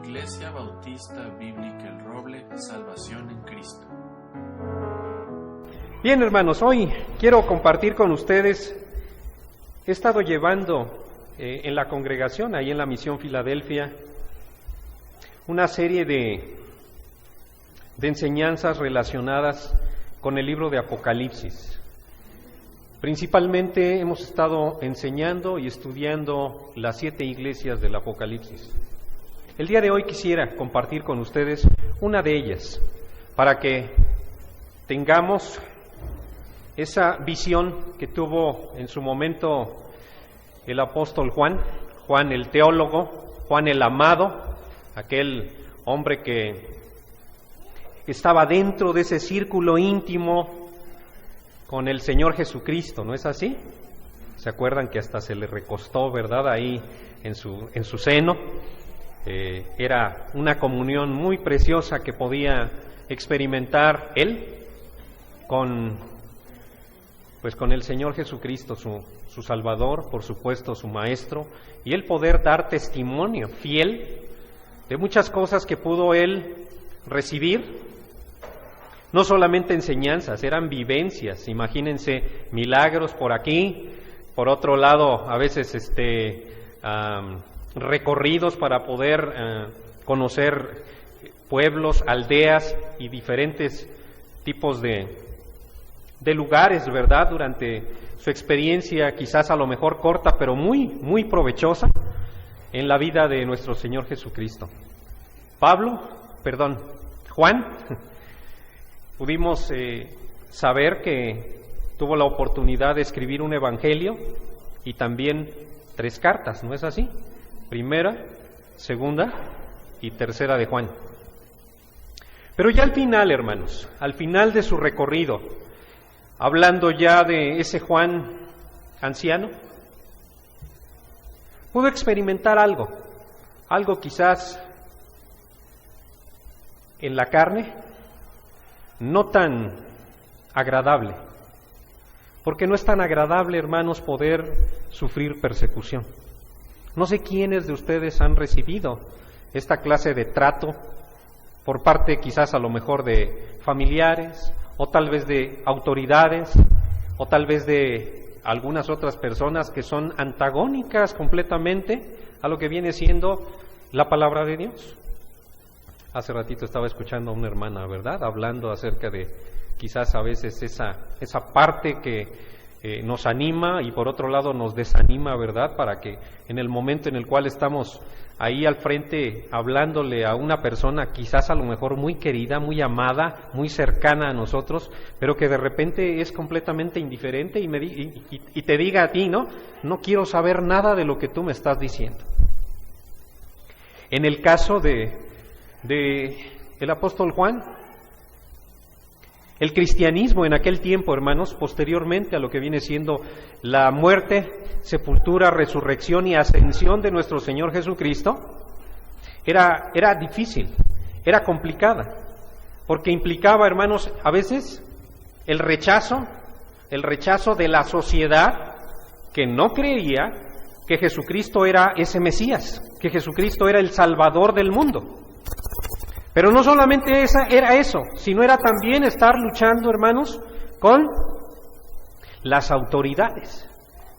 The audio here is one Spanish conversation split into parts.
Iglesia Bautista Bíblica El Roble, Salvación en Cristo. Bien, hermanos, hoy quiero compartir con ustedes, he estado llevando en la congregación, ahí en la Misión Filadelfia, una serie de enseñanzas relacionadas con el libro de Apocalipsis. Principalmente hemos estado enseñando y estudiando las 7 iglesias del Apocalipsis. El día de hoy quisiera compartir con ustedes una de ellas, para que tengamos esa visión que tuvo en su momento el apóstol Juan el teólogo, Juan el amado, aquel hombre que estaba dentro de ese círculo íntimo con el Señor Jesucristo, ¿no es así? ¿Se acuerdan que hasta se le recostó, verdad, ahí en su seno? Era una comunión muy preciosa que podía experimentar él con el Señor Jesucristo, su Salvador, por supuesto, su Maestro, y él poder dar testimonio fiel de muchas cosas que pudo él recibir. No solamente enseñanzas, eran vivencias. Imagínense milagros por aquí, por otro lado a veces recorridos para poder conocer pueblos, aldeas y diferentes tipos de lugares, ¿verdad? Durante su experiencia, quizás a lo mejor corta, pero muy, muy provechosa en la vida de nuestro Señor Jesucristo. Juan, pudimos saber que tuvo la oportunidad de escribir un evangelio y también 3 cartas, ¿no es así? Primera, segunda y tercera de Juan. Pero ya al final, hermanos, al final de su recorrido, hablando ya de ese Juan anciano, pudo experimentar algo quizás en la carne, no tan agradable, porque no es tan agradable, hermanos, poder sufrir persecución. No sé quiénes de ustedes han recibido esta clase de trato por parte quizás a lo mejor de familiares, o tal vez de autoridades, o tal vez de algunas otras personas que son antagónicas completamente a lo que viene siendo la palabra de Dios. Hace ratito estaba escuchando a una hermana, ¿verdad?, hablando acerca de quizás a veces esa parte que nos anima y por otro lado nos desanima, ¿verdad?, para que en el momento en el cual estamos ahí al frente hablándole a una persona quizás a lo mejor muy querida, muy amada, muy cercana a nosotros, pero que de repente es completamente indiferente y te diga a ti, no quiero saber nada de lo que tú me estás diciendo. En el caso de el apóstol Juan, el cristianismo en aquel tiempo, hermanos, posteriormente a lo que viene siendo la muerte, sepultura, resurrección y ascensión de nuestro Señor Jesucristo, era difícil, era complicada, porque implicaba, hermanos, a veces el rechazo de la sociedad que no creía que Jesucristo era ese Mesías, que Jesucristo era el Salvador del mundo. Pero no solamente era eso, sino era también estar luchando, hermanos, con las autoridades.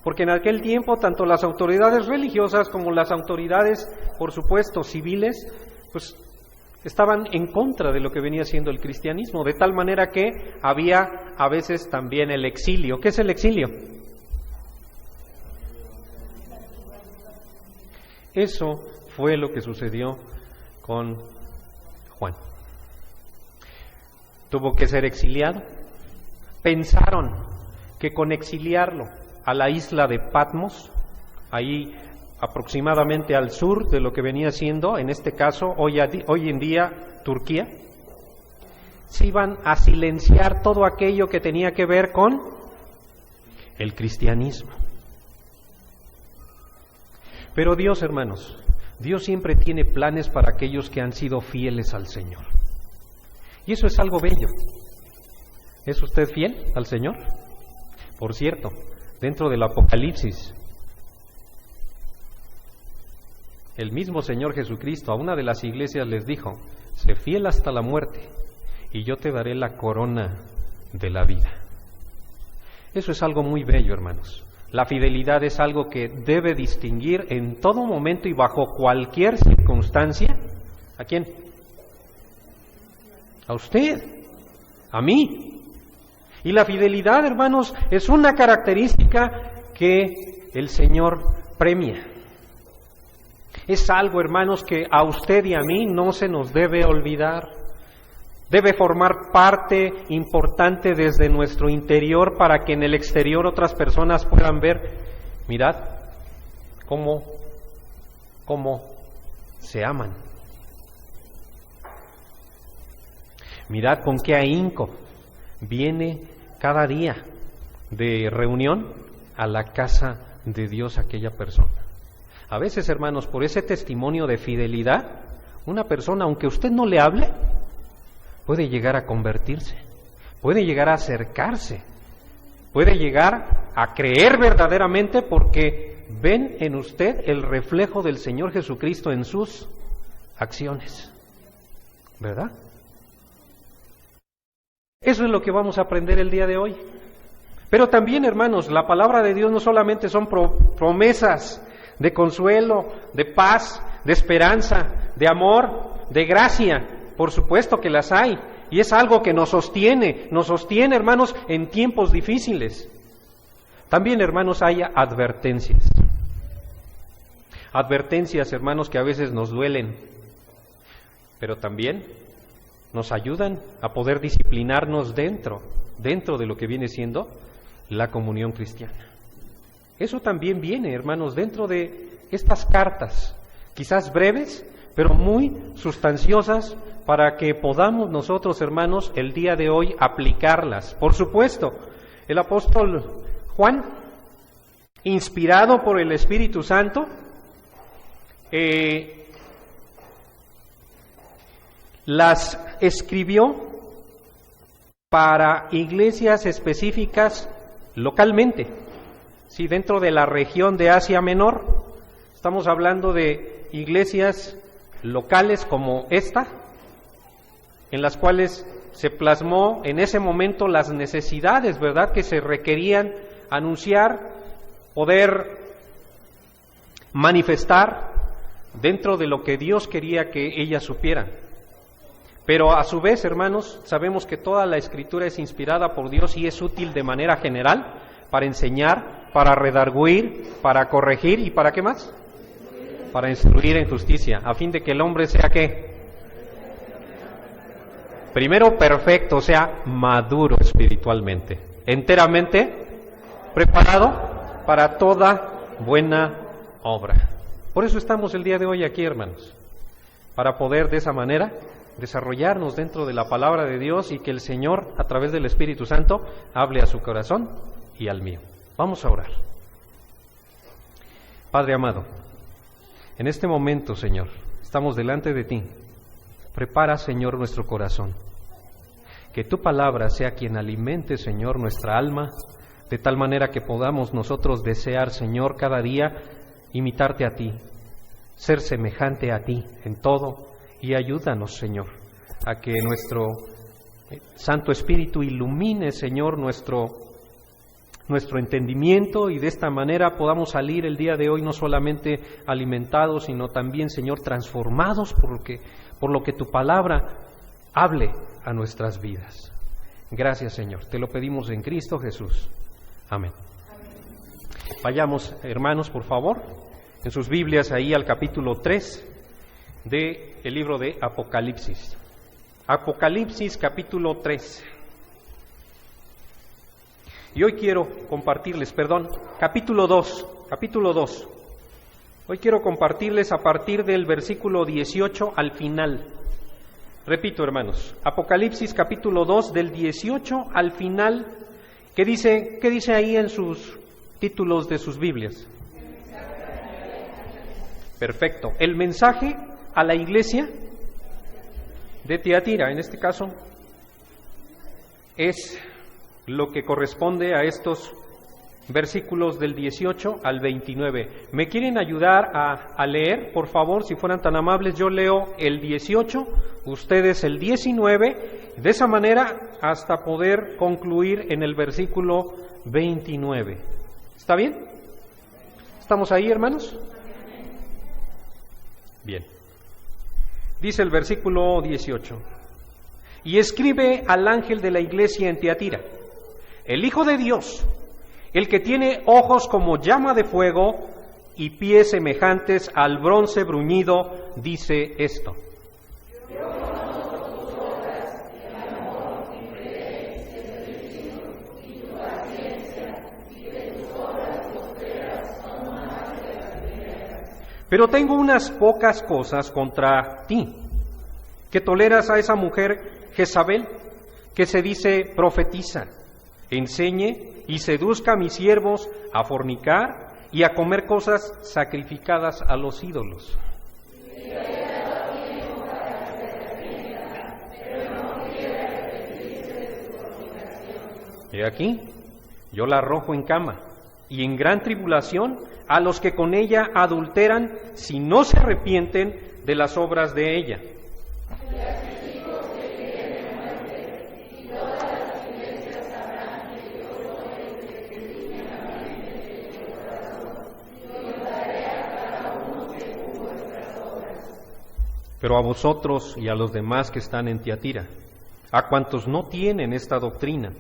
Porque en aquel tiempo, tanto las autoridades religiosas como las autoridades, por supuesto, civiles, pues estaban en contra de lo que venía siendo el cristianismo, de tal manera que había a veces también el exilio. ¿Qué es el exilio? Eso fue lo que sucedió con Juan. Tuvo que ser exiliado. Pensaron que con exiliarlo a la isla de Patmos, ahí aproximadamente al sur de lo que venía siendo, en este caso, hoy en día, Turquía, se iban a silenciar todo aquello que tenía que ver con el cristianismo. Pero Dios, hermanos, Dios siempre tiene planes para aquellos que han sido fieles al Señor. Y eso es algo bello. ¿Es usted fiel al Señor? Por cierto, dentro del Apocalipsis, el mismo Señor Jesucristo a una de las iglesias les dijo: sé fiel hasta la muerte y yo te daré la corona de la vida. Eso es algo muy bello, hermanos. La fidelidad es algo que debe distinguir en todo momento y bajo cualquier circunstancia. ¿A quién? A usted, a mí. Y la fidelidad, hermanos, es una característica que el Señor premia. Es algo, hermanos, que a usted y a mí no se nos debe olvidar. Debe formar parte importante desde nuestro interior para que en el exterior otras personas puedan ver, mirad cómo se aman. Mirad con qué ahínco viene cada día de reunión a la casa de Dios aquella persona. A veces, hermanos, por ese testimonio de fidelidad, una persona, aunque usted no le hable, puede llegar a convertirse, puede llegar a acercarse, puede llegar a creer verdaderamente porque ven en usted el reflejo del Señor Jesucristo en sus acciones, ¿verdad? Eso es lo que vamos a aprender el día de hoy. Pero también, hermanos, la palabra de Dios no solamente son promesas de consuelo, de paz, de esperanza, de amor, de gracia. Por supuesto que las hay, y es algo que nos sostiene, hermanos, en tiempos difíciles. También, hermanos, hay advertencias. Advertencias, hermanos, que a veces nos duelen, pero también nos ayudan a poder disciplinarnos dentro de lo que viene siendo la comunión cristiana. Eso también viene, hermanos, dentro de estas cartas, quizás breves, pero muy sustanciosas para que podamos nosotros, hermanos, el día de hoy aplicarlas. Por supuesto, el apóstol Juan, inspirado por el Espíritu Santo, las escribió para iglesias específicas localmente. Sí, dentro de la región de Asia Menor, estamos hablando de iglesias locales como esta, en las cuales se plasmó en ese momento las necesidades, ¿verdad?, que se requerían anunciar, poder manifestar dentro de lo que Dios quería que ellas supieran. Pero a su vez, hermanos, sabemos que toda la Escritura es inspirada por Dios y es útil de manera general para enseñar, para redarguir, para corregir y ¿para qué más? Para instruir en justicia, a fin de que el hombre sea ¿qué? Primero perfecto, o sea, maduro espiritualmente, enteramente preparado para toda buena obra. Por eso estamos el día de hoy aquí, hermanos, para poder de esa manera desarrollarnos dentro de la palabra de Dios y que el Señor, a través del Espíritu Santo, hable a su corazón y al mío. Vamos a orar. Padre amado, en este momento, Señor, estamos delante de ti. Prepara, Señor, nuestro corazón. Que tu palabra sea quien alimente, Señor, nuestra alma, de tal manera que podamos nosotros desear, Señor, cada día imitarte a ti, ser semejante a ti en todo, y ayúdanos, Señor, a que nuestro Santo Espíritu ilumine, Señor, nuestro entendimiento, y de esta manera podamos salir el día de hoy no solamente alimentados, sino también, Señor, transformados por lo que tu palabra hable a nuestras vidas. Gracias, Señor. Te lo pedimos en Cristo Jesús. Amén. Vayamos, hermanos, por favor, en sus Biblias ahí al capítulo 3 del libro de Apocalipsis. Apocalipsis capítulo 3. Y hoy quiero compartirles, capítulo 2. Hoy quiero compartirles a partir del versículo 18 al final. Repito, hermanos, Apocalipsis capítulo 2 del 18 al final. ¿Qué dice ahí en sus títulos de sus Biblias? Perfecto. El mensaje a la iglesia de Tiatira, en este caso, es lo que corresponde a estos versículos del 18 al 29. ¿Me quieren ayudar a leer, por favor, si fueran tan amables? Yo leo el 18, ustedes el 19, de esa manera hasta poder concluir en el versículo 29. ¿Está bien? ¿Estamos ahí, hermanos? Bien. Dice el versículo 18: y escribe al ángel de la iglesia en Tiatira, el Hijo de Dios, el que tiene ojos como llama de fuego y pies semejantes al bronce bruñido, dice esto. Pero tengo unas pocas cosas contra ti, que toleras a esa mujer Jezabel, que se dice profetiza, enseñe y seduzca a mis siervos a fornicar y a comer cosas sacrificadas a los ídolos. He aquí, yo la arrojo en cama y en gran tribulación a los que con ella adulteran, si no se arrepienten de las obras de ella. Pero a vosotros y a los demás que están en Tiatira, a cuantos no tienen esta doctrina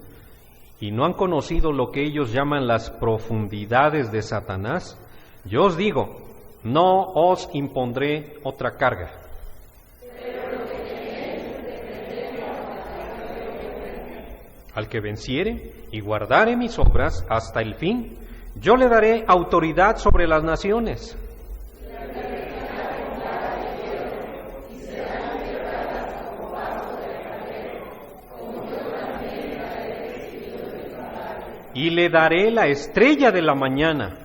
y no han conocido lo que ellos llaman las profundidades de Satanás, yo os digo, no os impondré otra carga. Al que venciere y guardare mis obras hasta el fin, yo le daré autoridad sobre las naciones. Y le daré la estrella de la mañana.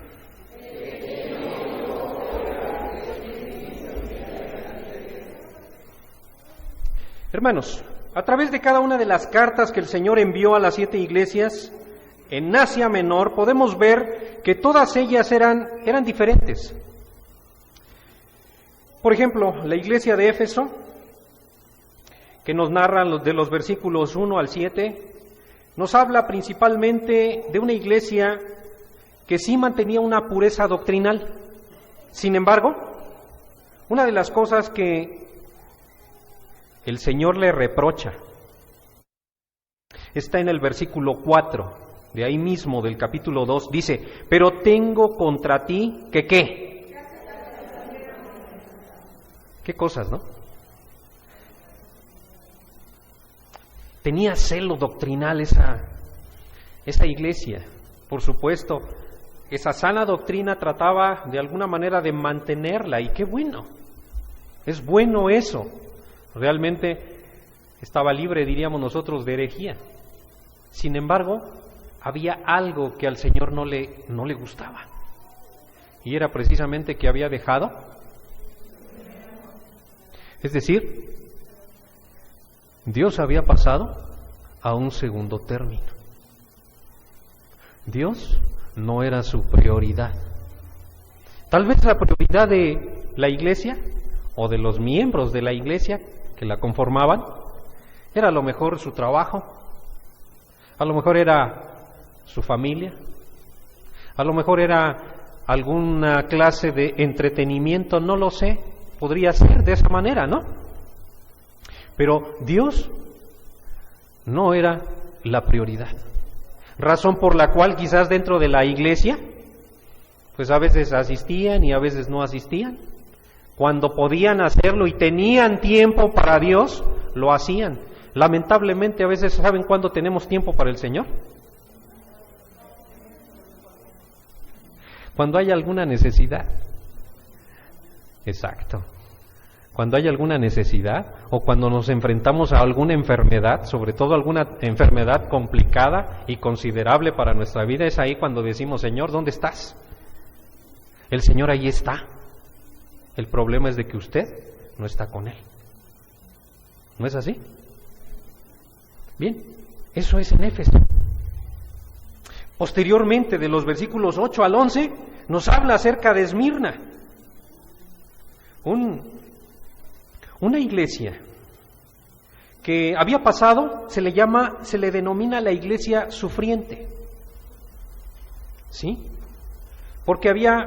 Hermanos, a través de cada una de las cartas que el Señor envió a las 7 iglesias en Asia Menor, podemos ver que todas ellas eran diferentes. Por ejemplo, la iglesia de Éfeso, que nos narra de los versículos 1 al 7, nos habla principalmente de una iglesia que sí mantenía una pureza doctrinal. Sin embargo, una de las cosas que el Señor le reprocha está en el versículo 4, de ahí mismo del capítulo 2, dice, pero tengo contra ti que ¿qué? ¿Qué cosas, no? Tenía celo doctrinal esa iglesia. Por supuesto, esa sana doctrina trataba de alguna manera de mantenerla, y qué bueno, es bueno eso. Realmente estaba libre, diríamos nosotros, de herejía. Sin embargo, había algo que al Señor no le gustaba, y era precisamente que había dejado, es decir, Dios había pasado a un segundo término. Dios no era su prioridad. Tal vez la prioridad de la iglesia o de los miembros de la iglesia que la conformaban era a lo mejor su trabajo, a lo mejor era su familia, a lo mejor era alguna clase de entretenimiento, no lo sé, podría ser de esa manera, ¿no? Pero Dios no era la prioridad, razón por la cual quizás dentro de la iglesia, pues a veces asistían y a veces no asistían. Cuando podían hacerlo y tenían tiempo para Dios, lo hacían. Lamentablemente a veces, ¿saben cuándo tenemos tiempo para el Señor? Cuando hay alguna necesidad. Exacto. Cuando hay alguna necesidad o cuando nos enfrentamos a alguna enfermedad, sobre todo alguna enfermedad complicada y considerable para nuestra vida, es ahí cuando decimos, Señor, ¿dónde estás? El Señor ahí está. El problema es de que usted no está con Él. ¿No es así? Bien, eso es en Éfeso. Posteriormente, de los versículos 8 al 11, nos habla acerca de Esmirna. Una iglesia que había pasado, se le denomina la iglesia sufriente. ¿Sí? Porque había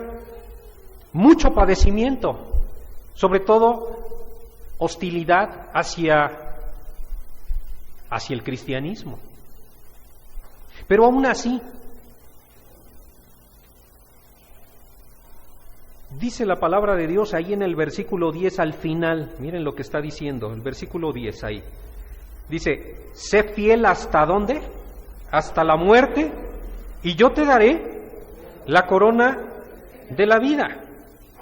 mucho padecimiento, sobre todo hostilidad hacia el cristianismo. Pero aún así, dice la palabra de Dios ahí en el versículo 10 al final, miren lo que está diciendo, el versículo 10 ahí. Dice, sé fiel hasta ¿dónde? Hasta la muerte, y yo te daré la corona de la vida.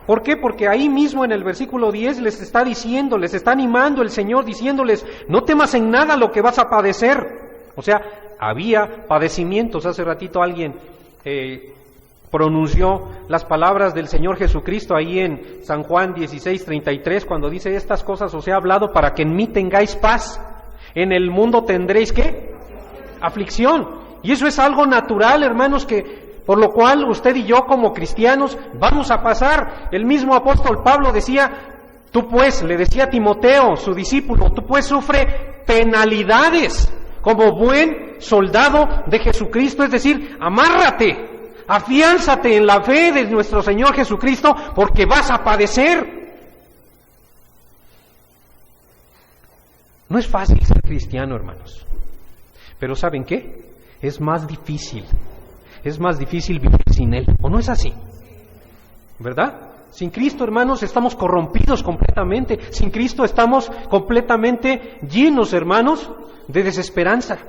¿Por qué? Porque ahí mismo en el versículo 10 les está diciendo, les está animando el Señor diciéndoles, no temas en nada lo que vas a padecer. O sea, había padecimientos. Hace ratito alguien pronunció las palabras del Señor Jesucristo ahí en San Juan 16:33, cuando dice, estas cosas os he hablado para que en mí tengáis paz. En el mundo tendréis, ¿qué? Aflicción. Y eso es algo natural, hermanos, por lo cual usted y yo como cristianos vamos a pasar. El mismo apóstol Pablo decía, tú pues, le decía a Timoteo, su discípulo, tú pues sufre penalidades como buen soldado de Jesucristo, es decir, amárrate, afiánzate en la fe de nuestro Señor Jesucristo, porque vas a padecer. No es fácil ser cristiano, hermanos, pero ¿saben qué? Es más difícil vivir sin Él, ¿o no es así? ¿Verdad? Sin Cristo, hermanos, estamos corrompidos completamente. Sin Cristo estamos completamente llenos, hermanos, de desesperanza.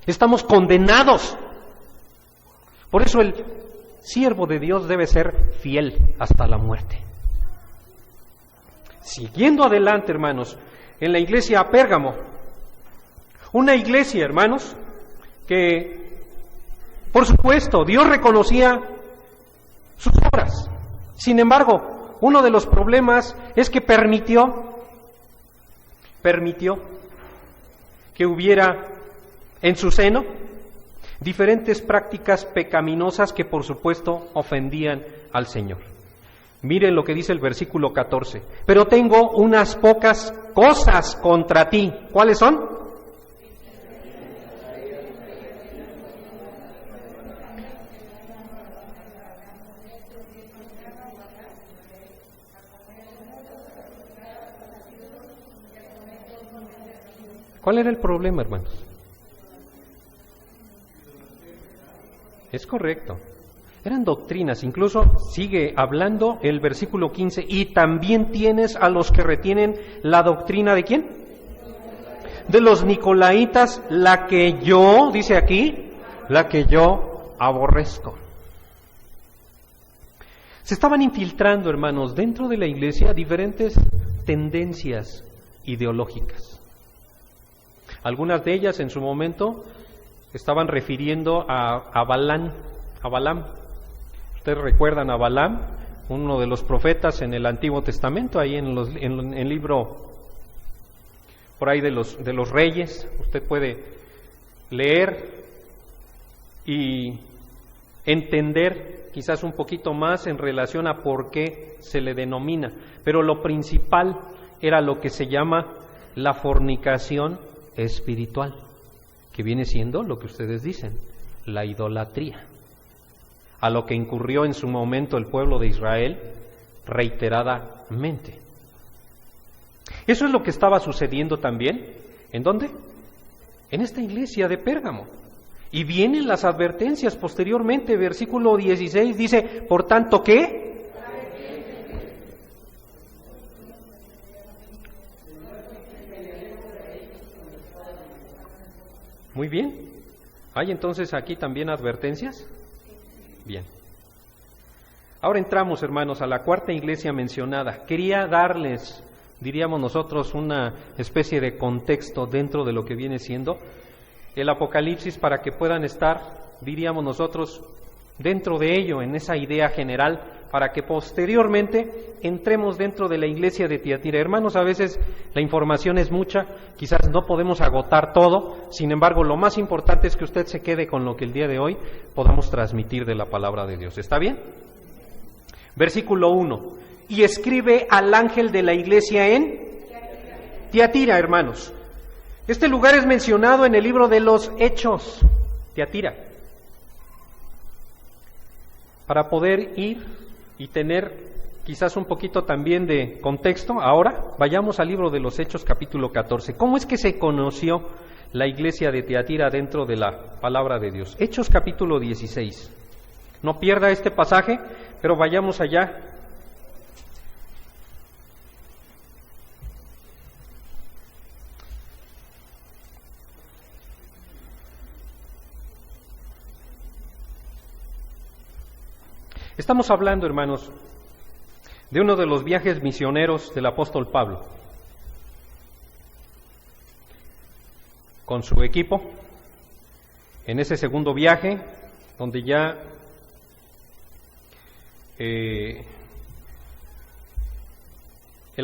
Estamos condenados. Por eso el siervo de Dios debe ser fiel hasta la muerte. Siguiendo adelante, hermanos, en la iglesia a Pérgamo, una iglesia, hermanos, que por supuesto, Dios reconocía sus obras. Sin embargo, uno de los problemas es que permitió que hubiera en su seno diferentes prácticas pecaminosas que por supuesto ofendían al Señor. Miren lo que dice el versículo 14. Pero tengo unas pocas cosas contra ti. ¿Cuáles son? ¿Cuál era el problema, hermanos? Es correcto. Eran doctrinas, incluso sigue hablando el versículo 15, y también tienes a los que retienen la doctrina ¿de quién? De los nicolaitas, la que yo, dice aquí, la que yo aborrezco. Se estaban infiltrando, hermanos, dentro de la iglesia diferentes tendencias ideológicas. Algunas de ellas en su momento estaban refiriendo a Balaam. Ustedes recuerdan a Balaam, uno de los profetas en el Antiguo Testamento, ahí en el libro por ahí de los Reyes. Usted puede leer y entender quizás un poquito más en relación a por qué se le denomina. Pero lo principal era lo que se llama la fornicación espiritual, que viene siendo lo que ustedes dicen, la idolatría, a lo que incurrió en su momento el pueblo de Israel reiteradamente. Eso es lo que estaba sucediendo también, ¿en dónde? En esta iglesia de Pérgamo. Y vienen las advertencias posteriormente, versículo 16 dice, por tanto, ¿qué? Muy bien. ¿Hay entonces aquí también advertencias? Bien. Ahora entramos, hermanos, a la cuarta iglesia mencionada. Quería darles, diríamos nosotros, una especie de contexto dentro de lo que viene siendo el Apocalipsis para que puedan estar, diríamos nosotros, dentro de ello, en esa idea general, para que posteriormente entremos dentro de la iglesia de Tiatira. Hermanos, a veces la información es mucha, quizás no podemos agotar todo, sin embargo, lo más importante es que usted se quede con lo que el día de hoy podamos transmitir de la palabra de Dios. ¿Está bien? Versículo 1. Y escribe al ángel de la iglesia en Tiatira, hermanos. Este lugar es mencionado en el libro de los Hechos, Tiatira. Para poder ir y tener quizás un poquito también de contexto, ahora vayamos al libro de los Hechos, capítulo 14. ¿Cómo es que se conoció la iglesia de Tiatira dentro de la palabra de Dios? Hechos, capítulo 16. No pierda este pasaje, pero vayamos allá. Estamos hablando, hermanos, de uno de los viajes misioneros del apóstol Pablo. Con su equipo, en ese segundo viaje, donde ya el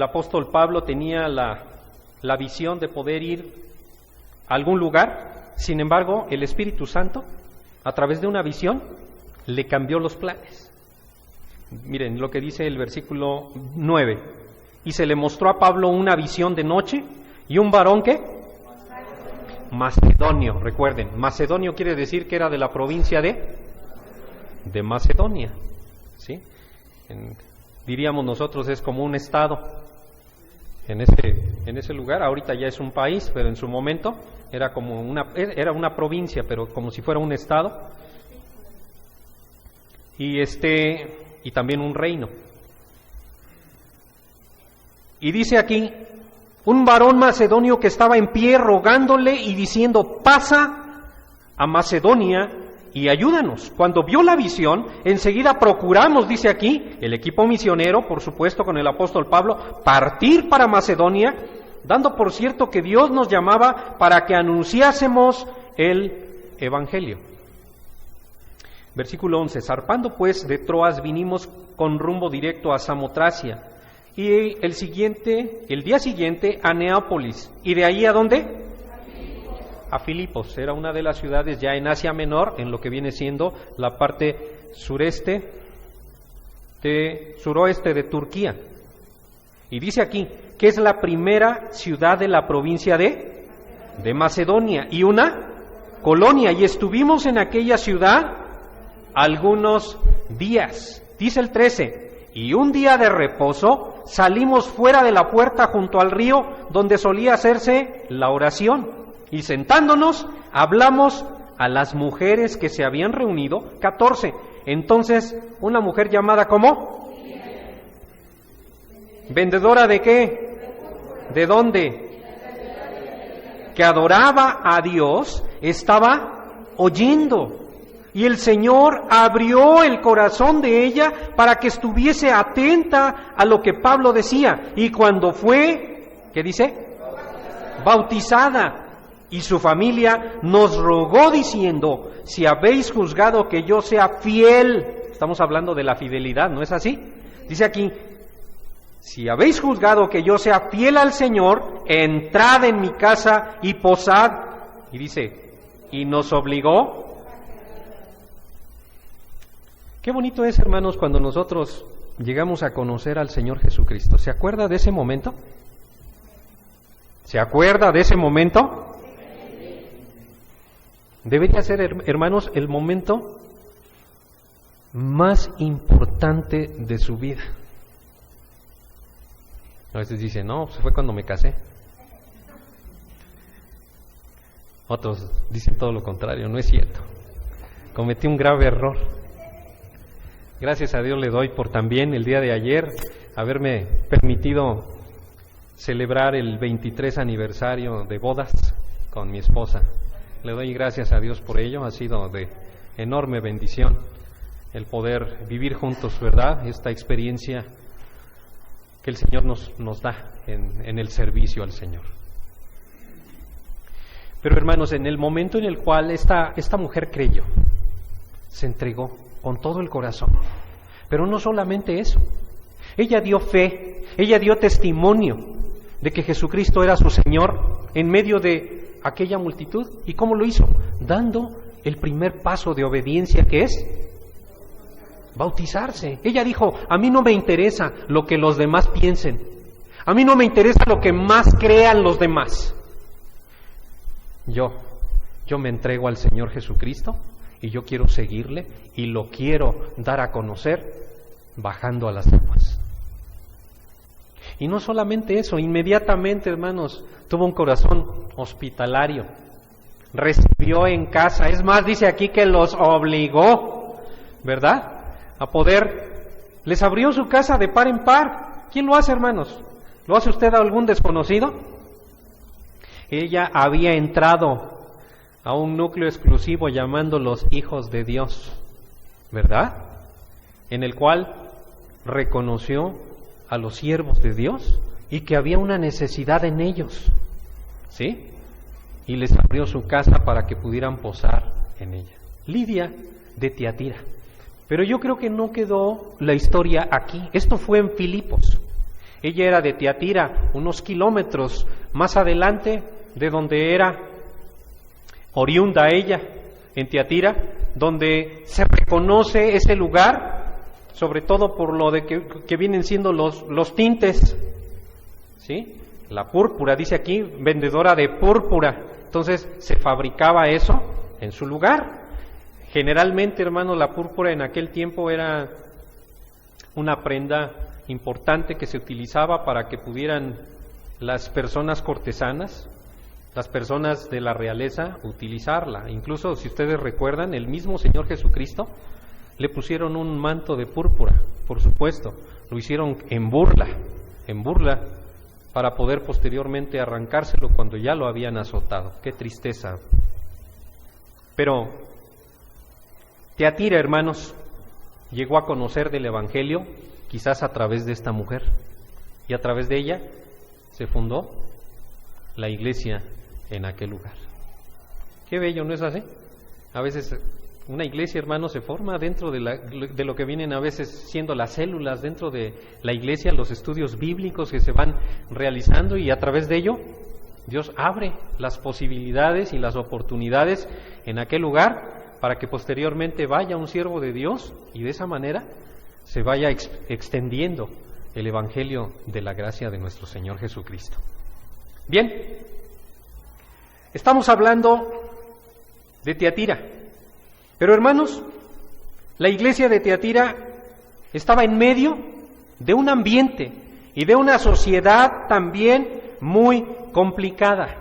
apóstol Pablo tenía la visión de poder ir a algún lugar. Sin embargo, el Espíritu Santo, a través de una visión, le cambió los planes. Miren lo que dice el versículo 9. Y se le mostró a Pablo una visión de noche, y un varón que macedonio, recuerden, macedonio quiere decir que era de la provincia de Macedonia, ¿sí? Diríamos nosotros es como un estado en ese lugar. Ahorita ya es un país, pero en su momento era como era una provincia, pero como si fuera un estado. Y también un reino. Y dice aquí, un varón macedonio que estaba en pie rogándole y diciendo, pasa a Macedonia y ayúdanos. Cuando vio la visión, enseguida procuramos, dice aquí, el equipo misionero, por supuesto con el apóstol Pablo, partir para Macedonia, dando por cierto que Dios nos llamaba para que anunciásemos el Evangelio. Versículo 11, zarpando pues de Troas vinimos con rumbo directo a Samotracia, y el día siguiente a Neápolis, y de ahí ¿a dónde? A Filipos, era una de las ciudades ya en Asia Menor, en lo que viene siendo la parte suroeste de Turquía. Y dice aquí que es la primera ciudad de la provincia de Macedonia, y una colonia, y estuvimos en aquella ciudad algunos días. Dice el 13, y un día de reposo salimos fuera de la puerta junto al río donde solía hacerse la oración, y sentándonos hablamos a las mujeres que se habían reunido, 14. Entonces una mujer llamada ¿cómo? ¿Vendedora de qué? ¿De dónde? Que adoraba a Dios, estaba oyendo. Y el Señor abrió el corazón de ella para que estuviese atenta a lo que Pablo decía. Y cuando fue, ¿qué dice? Bautizada. Y su familia nos rogó diciendo, si habéis juzgado que yo sea fiel, estamos hablando de la fidelidad, ¿no es así? Dice aquí, si habéis juzgado que yo sea fiel al Señor, entrad en mi casa y posad. Y dice, y nos obligó. Qué bonito es, hermanos, cuando nosotros llegamos a conocer al Señor Jesucristo. ¿Se acuerda de ese momento? ¿Se acuerda de ese momento? Debería ser, hermanos, el momento más importante de su vida. A veces dicen, no, pues fue cuando me casé. Otros dicen todo lo contrario, no es cierto. Cometí un grave error. Gracias a Dios le doy por también el día de ayer haberme permitido celebrar el 23 aniversario de bodas con mi esposa. Le doy gracias a Dios por ello, ha sido de enorme bendición el poder vivir juntos, ¿verdad? Esta experiencia que el Señor nos da en el servicio al Señor. Pero hermanos, en el momento en el cual esta mujer creyó, se entregó con todo el corazón. Pero no solamente eso. Ella dio fe, ella dio testimonio de que Jesucristo era su Señor en medio de aquella multitud. ¿Y cómo lo hizo? Dando el primer paso de obediencia, que es bautizarse. Ella dijo: a mí no me interesa lo que los demás piensen, a mí no me interesa lo que más crean los demás. Yo me entrego al Señor Jesucristo y yo quiero seguirle y lo quiero dar a conocer bajando a las aguas. Y no solamente eso, inmediatamente, hermanos, tuvo un corazón hospitalario, recibió en casa, es más, dice aquí que los obligó, ¿verdad?, a poder, les abrió su casa de par en par. ¿Quién lo hace, hermanos? ¿Lo hace usted a algún desconocido? Ella había entrado a un núcleo exclusivo llamando los hijos de Dios, ¿verdad?, en el cual reconoció a los siervos de Dios y que había una necesidad en ellos, ¿sí? Y les abrió su casa para que pudieran posar en ella. Lidia de Tiatira. Pero yo creo que no quedó la historia aquí. Esto fue en Filipos. Ella era de Tiatira, unos kilómetros más adelante de donde era oriunda ella, en Tiatira, donde se reconoce ese lugar, sobre todo por lo de que vienen siendo los tintes, ¿sí? La púrpura, dice aquí, vendedora de púrpura. Entonces se fabricaba eso en su lugar. Generalmente, hermanos, la púrpura en aquel tiempo era una prenda importante que se utilizaba para que pudieran las personas cortesanas, las personas de la realeza, utilizarla. Incluso, si ustedes recuerdan, el mismo Señor Jesucristo le pusieron un manto de púrpura, por supuesto, lo hicieron en burla, para poder posteriormente arrancárselo cuando ya lo habían azotado. ¡Qué tristeza! Pero Tiatira, hermanos, llegó a conocer del Evangelio quizás a través de esta mujer, y a través de ella se fundó la iglesia en aquel lugar. Qué bello, ¿no es así? A veces una iglesia, hermano, se forma dentro de lo que vienen a veces siendo las células dentro de la iglesia, los estudios bíblicos que se van realizando, y a través de ello Dios abre las posibilidades y las oportunidades en aquel lugar para que posteriormente vaya un siervo de Dios y de esa manera se vaya extendiendo el Evangelio de la gracia de nuestro Señor Jesucristo. Bien, estamos hablando de Tiatira. Pero, hermanos, la iglesia de Tiatira estaba en medio de un ambiente y de una sociedad también muy complicada.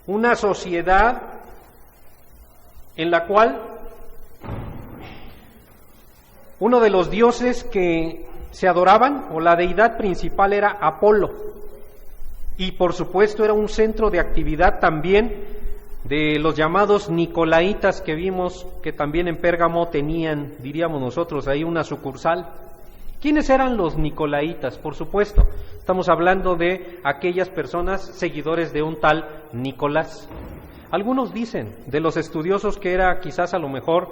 Una sociedad en la cual uno de los dioses que se adoraban, o la deidad principal, era Apolo. Y por supuesto era un centro de actividad también de los llamados Nicolaitas, que vimos que también en Pérgamo tenían, diríamos nosotros, ahí una sucursal. ¿Quiénes eran los Nicolaitas? Por supuesto, estamos hablando de aquellas personas seguidores de un tal Nicolás. Algunos dicen, de los estudiosos, que era quizás a lo mejor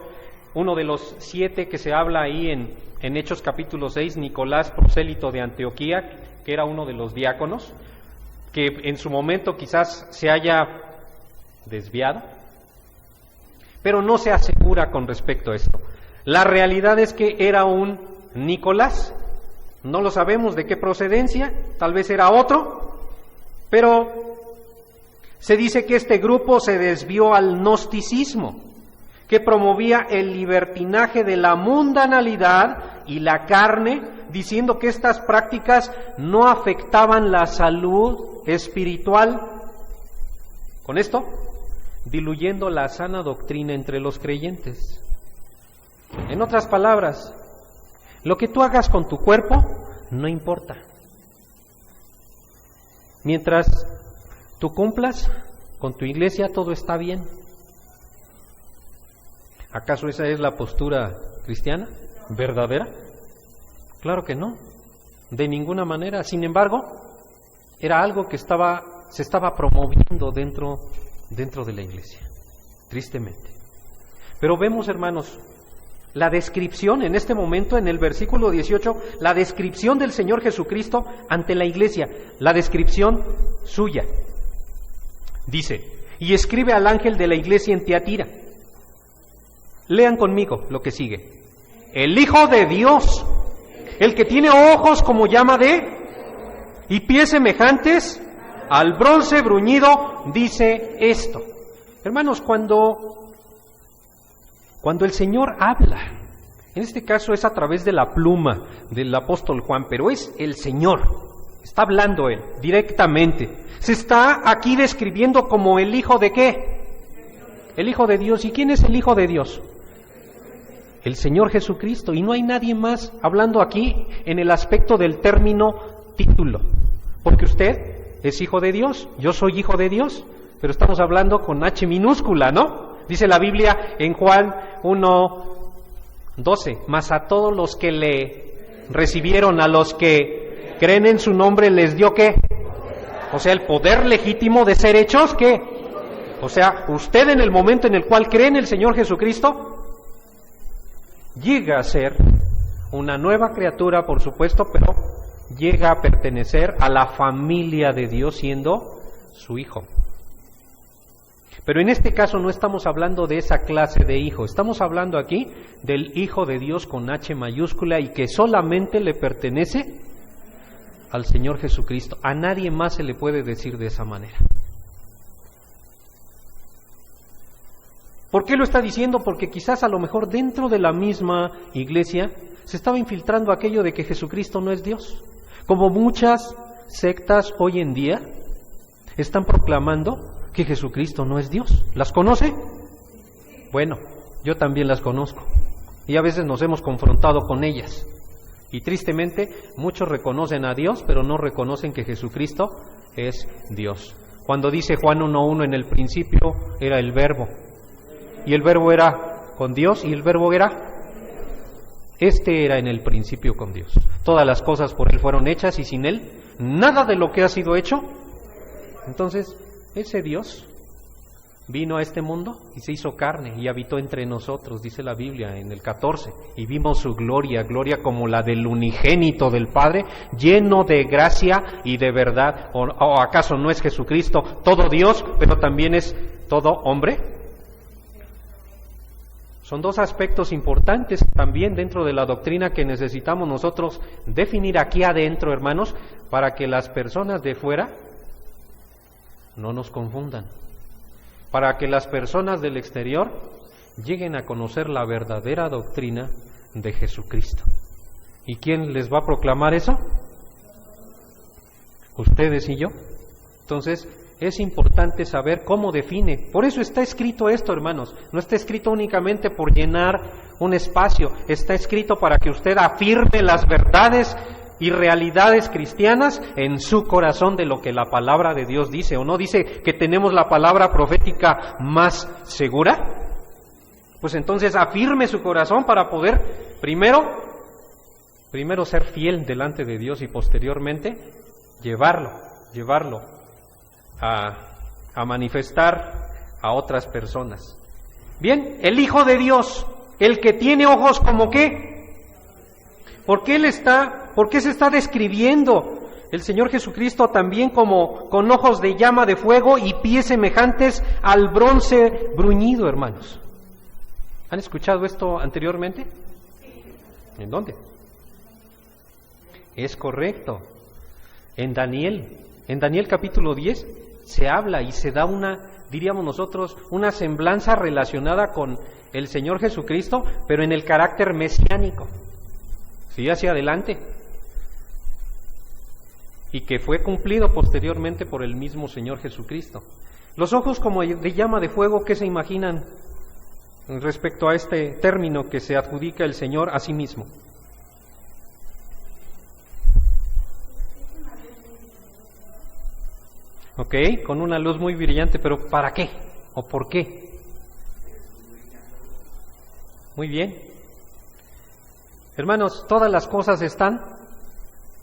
uno de los 7 que se habla ahí en Hechos capítulo 6, Nicolás, prosélito de Antioquía, que era uno de los diáconos, que en su momento quizás se haya desviado, pero no se asegura con respecto a esto. La realidad es que era un Nicolás, no lo sabemos de qué procedencia, tal vez era otro, pero se dice que este grupo se desvió al gnosticismo, que promovía el libertinaje de la mundanalidad y la carne, diciendo que estas prácticas no afectaban la salud espiritual. Con esto, diluyendo la sana doctrina entre los creyentes. En otras palabras, lo que tú hagas con tu cuerpo no importa. Mientras tú cumplas con tu iglesia, todo está bien. ¿Acaso esa es la postura cristiana verdadera? Claro que no, de ninguna manera. Sin embargo, era algo que se estaba promoviendo dentro de la iglesia, tristemente. Pero vemos, hermanos, la descripción en este momento, en el versículo 18, la descripción del Señor Jesucristo ante la iglesia, la descripción suya. Dice, y escribe al ángel de la iglesia en Tiatira. Lean conmigo lo que sigue. El Hijo de Dios, el que tiene ojos como llama y pies semejantes al bronce bruñido, dice esto. Hermanos, cuando el Señor habla, en este caso es a través de la pluma del apóstol Juan, pero es el Señor, está hablando Él directamente. Se está aquí describiendo como el Hijo de ¿qué? El Hijo de Dios. ¿Y quién es el Hijo de Dios? El Señor Jesucristo. Y no hay nadie más hablando aquí en el aspecto del término título, porque usted es hijo de Dios, yo soy hijo de Dios, pero estamos hablando con H minúscula, ¿no? Dice la Biblia en Juan 1:12, mas a todos los que le recibieron, a los que creen en su nombre, les dio ¿qué? O sea, el poder legítimo de ser hechos ¿qué? O sea, usted en el momento en el cual cree en el Señor Jesucristo, llega a ser una nueva criatura, por supuesto, pero llega a pertenecer a la familia de Dios siendo su hijo. Pero en este caso no estamos hablando de esa clase de hijo, estamos hablando aquí del Hijo de Dios con H mayúscula y que solamente le pertenece al Señor Jesucristo. A nadie más se le puede decir de esa manera. ¿Por qué lo está diciendo? Porque quizás a lo mejor dentro de la misma iglesia se estaba infiltrando aquello de que Jesucristo no es Dios. Como muchas sectas hoy en día están proclamando que Jesucristo no es Dios. ¿Las conoce? Bueno, yo también las conozco y a veces nos hemos confrontado con ellas. Y tristemente muchos reconocen a Dios, pero no reconocen que Jesucristo es Dios. Cuando dice Juan 1:1, en el principio era el Verbo, y el Verbo era con Dios, y el Verbo era... Este era en el principio con Dios. Todas las cosas por Él fueron hechas y sin Él nada de lo que ha sido hecho. Entonces, ese Dios vino a este mundo y se hizo carne y habitó entre nosotros, dice la Biblia en el 14, y vimos su gloria, gloria como la del unigénito del Padre, lleno de gracia y de verdad. ¿O acaso no es Jesucristo todo Dios, pero también es todo hombre? Son dos aspectos importantes también dentro de la doctrina que necesitamos nosotros definir aquí adentro, hermanos, para que las personas de fuera no nos confundan, para que las personas del exterior lleguen a conocer la verdadera doctrina de Jesucristo. ¿Y quién les va a proclamar eso? Ustedes y yo. Entonces, es importante saber cómo define. Por eso está escrito esto, hermanos. No está escrito únicamente por llenar un espacio. Está escrito para que usted afirme las verdades y realidades cristianas en su corazón de lo que la palabra de Dios dice. ¿O no dice que tenemos la palabra profética más segura? Pues entonces afirme su corazón para poder primero ser fiel delante de Dios y posteriormente llevarlo a manifestar a otras personas. Bien, el Hijo de Dios, el que tiene ojos como ¿qué? ¿Por qué se está describiendo el Señor Jesucristo también como con ojos de llama de fuego y pies semejantes al bronce bruñido, hermanos? ¿Han escuchado esto anteriormente? ¿En dónde? Es correcto. En Daniel capítulo 10 se habla y se da diríamos nosotros, una semblanza relacionada con el Señor Jesucristo, pero en el carácter mesiánico. Sí, hacia adelante. Y que fue cumplido posteriormente por el mismo Señor Jesucristo. Los ojos como de llama de fuego, ¿qué se imaginan respecto a este término que se adjudica el Señor a sí mismo? Ok, con una luz muy brillante, pero ¿para qué? ¿O por qué? Muy bien. Hermanos, todas las cosas están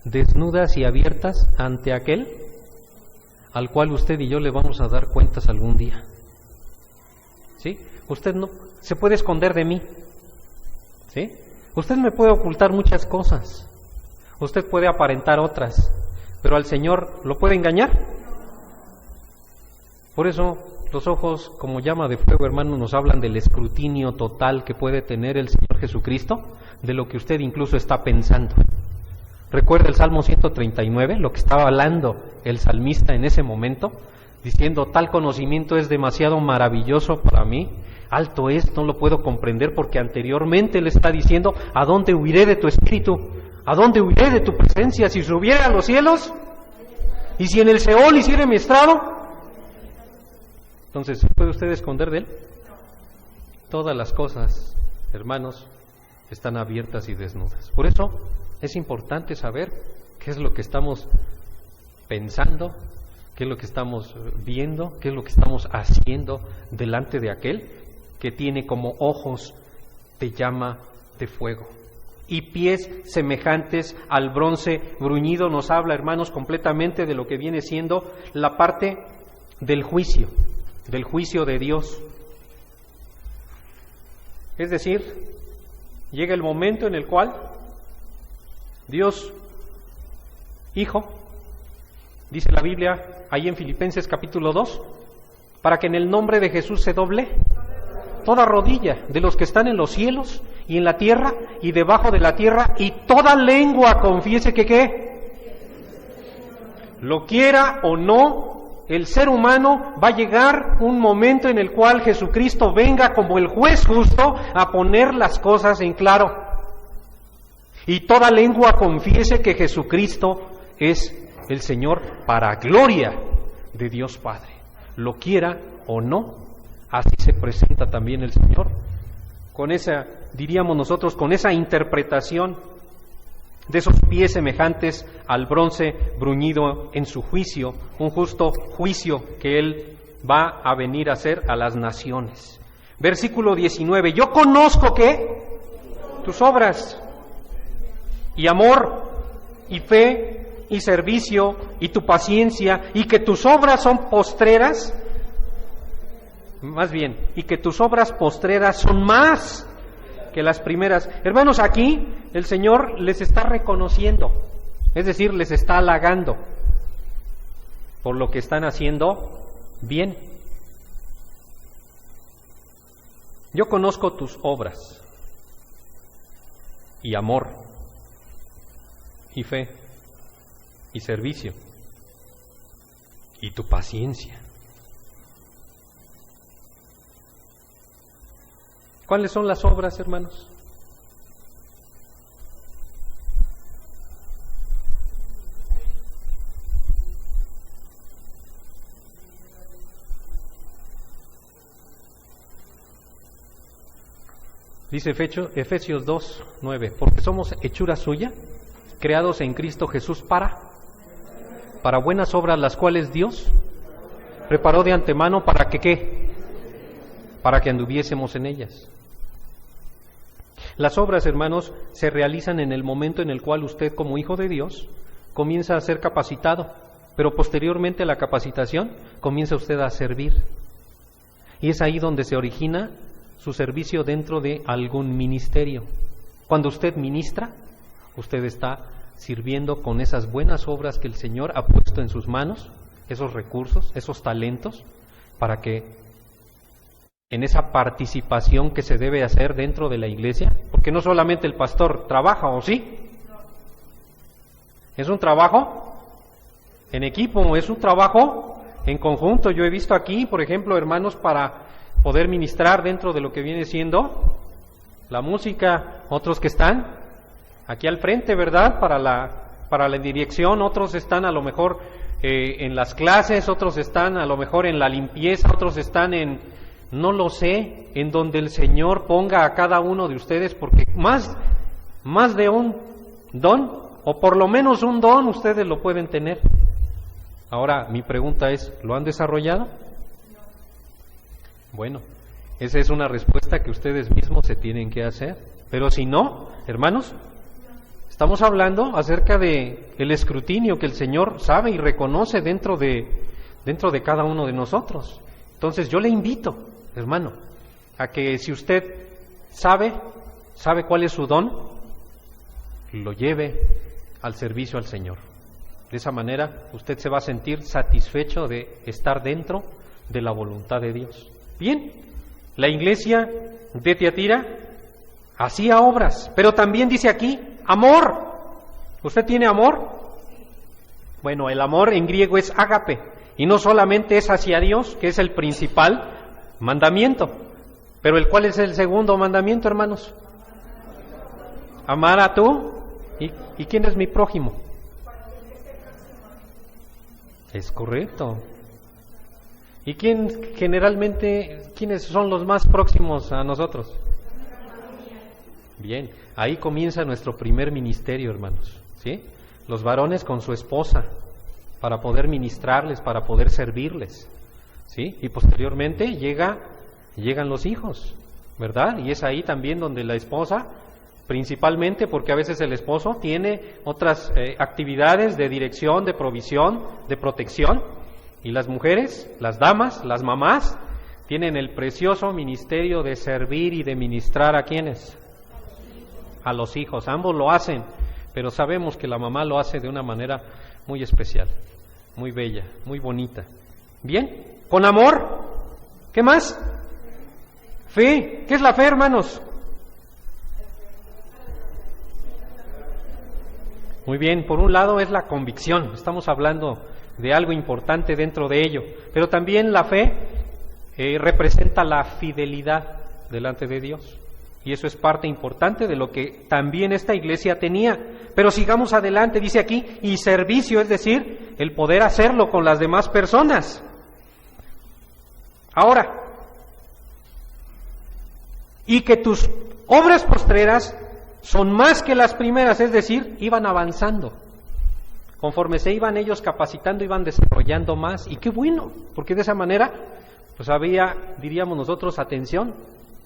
desnudas y abiertas ante aquel al cual usted y yo le vamos a dar cuentas algún día. ¿Sí? Usted no se puede esconder de mí. ¿Sí? Usted me puede ocultar muchas cosas, usted puede aparentar otras, pero al Señor ¿lo puede engañar? Por eso los ojos como llama de fuego, hermano, nos hablan del escrutinio total que puede tener el Señor Jesucristo de lo que usted incluso está pensando. Recuerda el Salmo 139, lo que estaba hablando el salmista en ese momento, diciendo, tal conocimiento es demasiado maravilloso para mí, alto es, no lo puedo comprender, porque anteriormente le está diciendo, ¿a dónde huiré de tu espíritu? ¿A dónde huiré de tu presencia? Si subiera a los cielos, y si en el Seol hiciere mi estrado. Entonces, ¿puede usted esconder de él? Todas las cosas, hermanos, están abiertas y desnudas. Por eso es importante saber qué es lo que estamos pensando, qué es lo que estamos viendo, qué es lo que estamos haciendo delante de aquel que tiene como ojos de llama de fuego y pies semejantes al bronce bruñido. Nos habla, hermanos, completamente de lo que viene siendo la parte del juicio de Dios. Es decir, llega el momento en el cual Dios Hijo, dice la Biblia ahí en Filipenses capítulo 2, para que en el nombre de Jesús se doble toda rodilla de los que están en los cielos y en la tierra y debajo de la tierra, y toda lengua confiese que ¿qué? Lo quiera o no, el ser humano va a llegar un momento en el cual Jesucristo venga como el juez justo a poner las cosas en claro. Y toda lengua confiese que Jesucristo es el Señor, para gloria de Dios Padre. Lo quiera o no, así se presenta también el Señor. Con esa, diríamos nosotros, con esa interpretación de esos pies semejantes al bronce bruñido en su juicio, un justo juicio que Él va a venir a hacer a las naciones. Versículo 19, yo conozco ¿qué? Tus obras, y amor, y fe, y servicio, y tu paciencia, y que tus obras son postreras, más bien, y que tus obras postreras son más que las primeras. Hermanos, aquí el Señor les está reconociendo, es decir, les está halagando por lo que están haciendo bien. Yo conozco tus obras, y amor, y fe, y servicio, y tu paciencia. ¿Cuáles son las obras, hermanos? Dice Efesios 2:9, porque somos hechura suya, creados en Cristo Jesús para buenas obras, las cuales Dios preparó de antemano para que ¿qué? Para que anduviésemos en ellas. Las obras, hermanos, se realizan en el momento en el cual usted, como hijo de Dios, comienza a ser capacitado, pero posteriormente a la capacitación comienza usted a servir. Y es ahí donde se origina su servicio dentro de algún ministerio. Cuando usted ministra, usted está sirviendo con esas buenas obras que el Señor ha puesto en sus manos, esos recursos, esos talentos, para que en esa participación que se debe hacer dentro de la iglesia, porque no solamente el pastor trabaja, ¿o sí? Es un trabajo en equipo, es un trabajo en conjunto. Yo he visto aquí, por ejemplo, hermanos, para poder ministrar dentro de lo que viene siendo la música, otros que están aquí al frente, ¿verdad? Para la dirección, otros están a lo mejor en las clases, otros están a lo mejor en la limpieza, otros están en, no lo sé, en donde el Señor ponga a cada uno de ustedes, porque más de un don, o por lo menos un don, ustedes lo pueden tener. Ahora, mi pregunta es, ¿lo han desarrollado? Bueno, esa es una respuesta que ustedes mismos se tienen que hacer. Pero si no, hermanos, estamos hablando acerca de el escrutinio que el Señor sabe y reconoce dentro de cada uno de nosotros. Entonces yo le invito, hermano, a que si usted sabe ¿Sabe cuál es su don? Lo lleve al servicio al Señor. De esa manera usted se va a sentir satisfecho de estar dentro de la voluntad de Dios. Bien, la iglesia de Tiatira hacía obras, pero también dice aquí, amor. ¿Usted tiene amor? Bueno, el amor en griego es ágape, y no solamente es hacia Dios, que es el principal mandamiento, pero ¿cuál es el segundo mandamiento, hermanos? Amar a tú, ¿y quién es mi prójimo? Es correcto. ¿Y quiénes son los más próximos a nosotros? Bien, ahí comienza nuestro primer ministerio, hermanos, ¿sí? Los varones con su esposa, para poder ministrarles, para poder servirles, ¿sí? Y posteriormente llegan los hijos, ¿verdad? Y es ahí también donde la esposa, principalmente porque a veces el esposo tiene otras actividades de dirección, de provisión, de protección, y las mujeres, las damas, las mamás, tienen el precioso ministerio de servir y de ministrar ¿a quiénes? A los hijos. Ambos lo hacen, pero sabemos que la mamá lo hace de una manera muy especial, muy bella, muy bonita. Bien, con amor. ¿Qué más? Fe. ¿Qué es la fe, hermanos? Muy bien, por un lado es la convicción, estamos hablando de algo importante dentro de ello, pero también la fe representa la fidelidad delante de Dios, y eso es parte importante de lo que también esta iglesia tenía. Pero sigamos adelante, dice aquí, y servicio, es decir, el poder hacerlo con las demás personas. Ahora, y que tus obras postreras son más que las primeras, es decir, iban avanzando. Conforme se iban ellos capacitando, iban desarrollando más, y qué bueno, porque de esa manera, pues había, diríamos nosotros, atención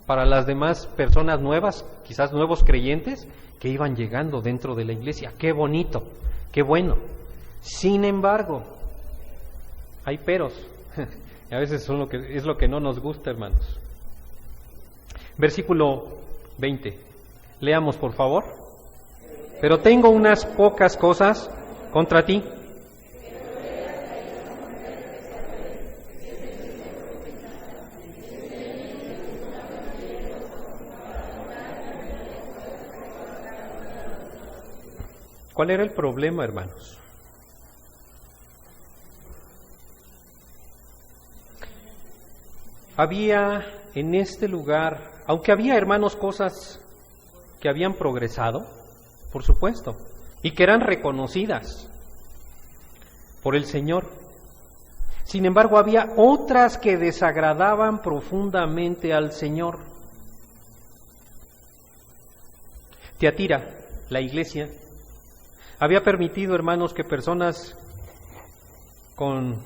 para las demás personas nuevas, quizás nuevos creyentes, que iban llegando dentro de la iglesia. Qué bonito, qué bueno. Sin embargo, hay peros, y a veces es lo que no nos gusta, hermanos. Versículo 20. Leamos, por favor. Pero tengo unas pocas cosas contra ti. ¿Cuál era el problema, hermanos? Había en este lugar, aunque había, hermanos, cosas que habían progresado, por supuesto, y que eran reconocidas por el Señor. Sin embargo, había otras que desagradaban profundamente al Señor. Tiatira, la iglesia, había permitido, hermanos, que personas con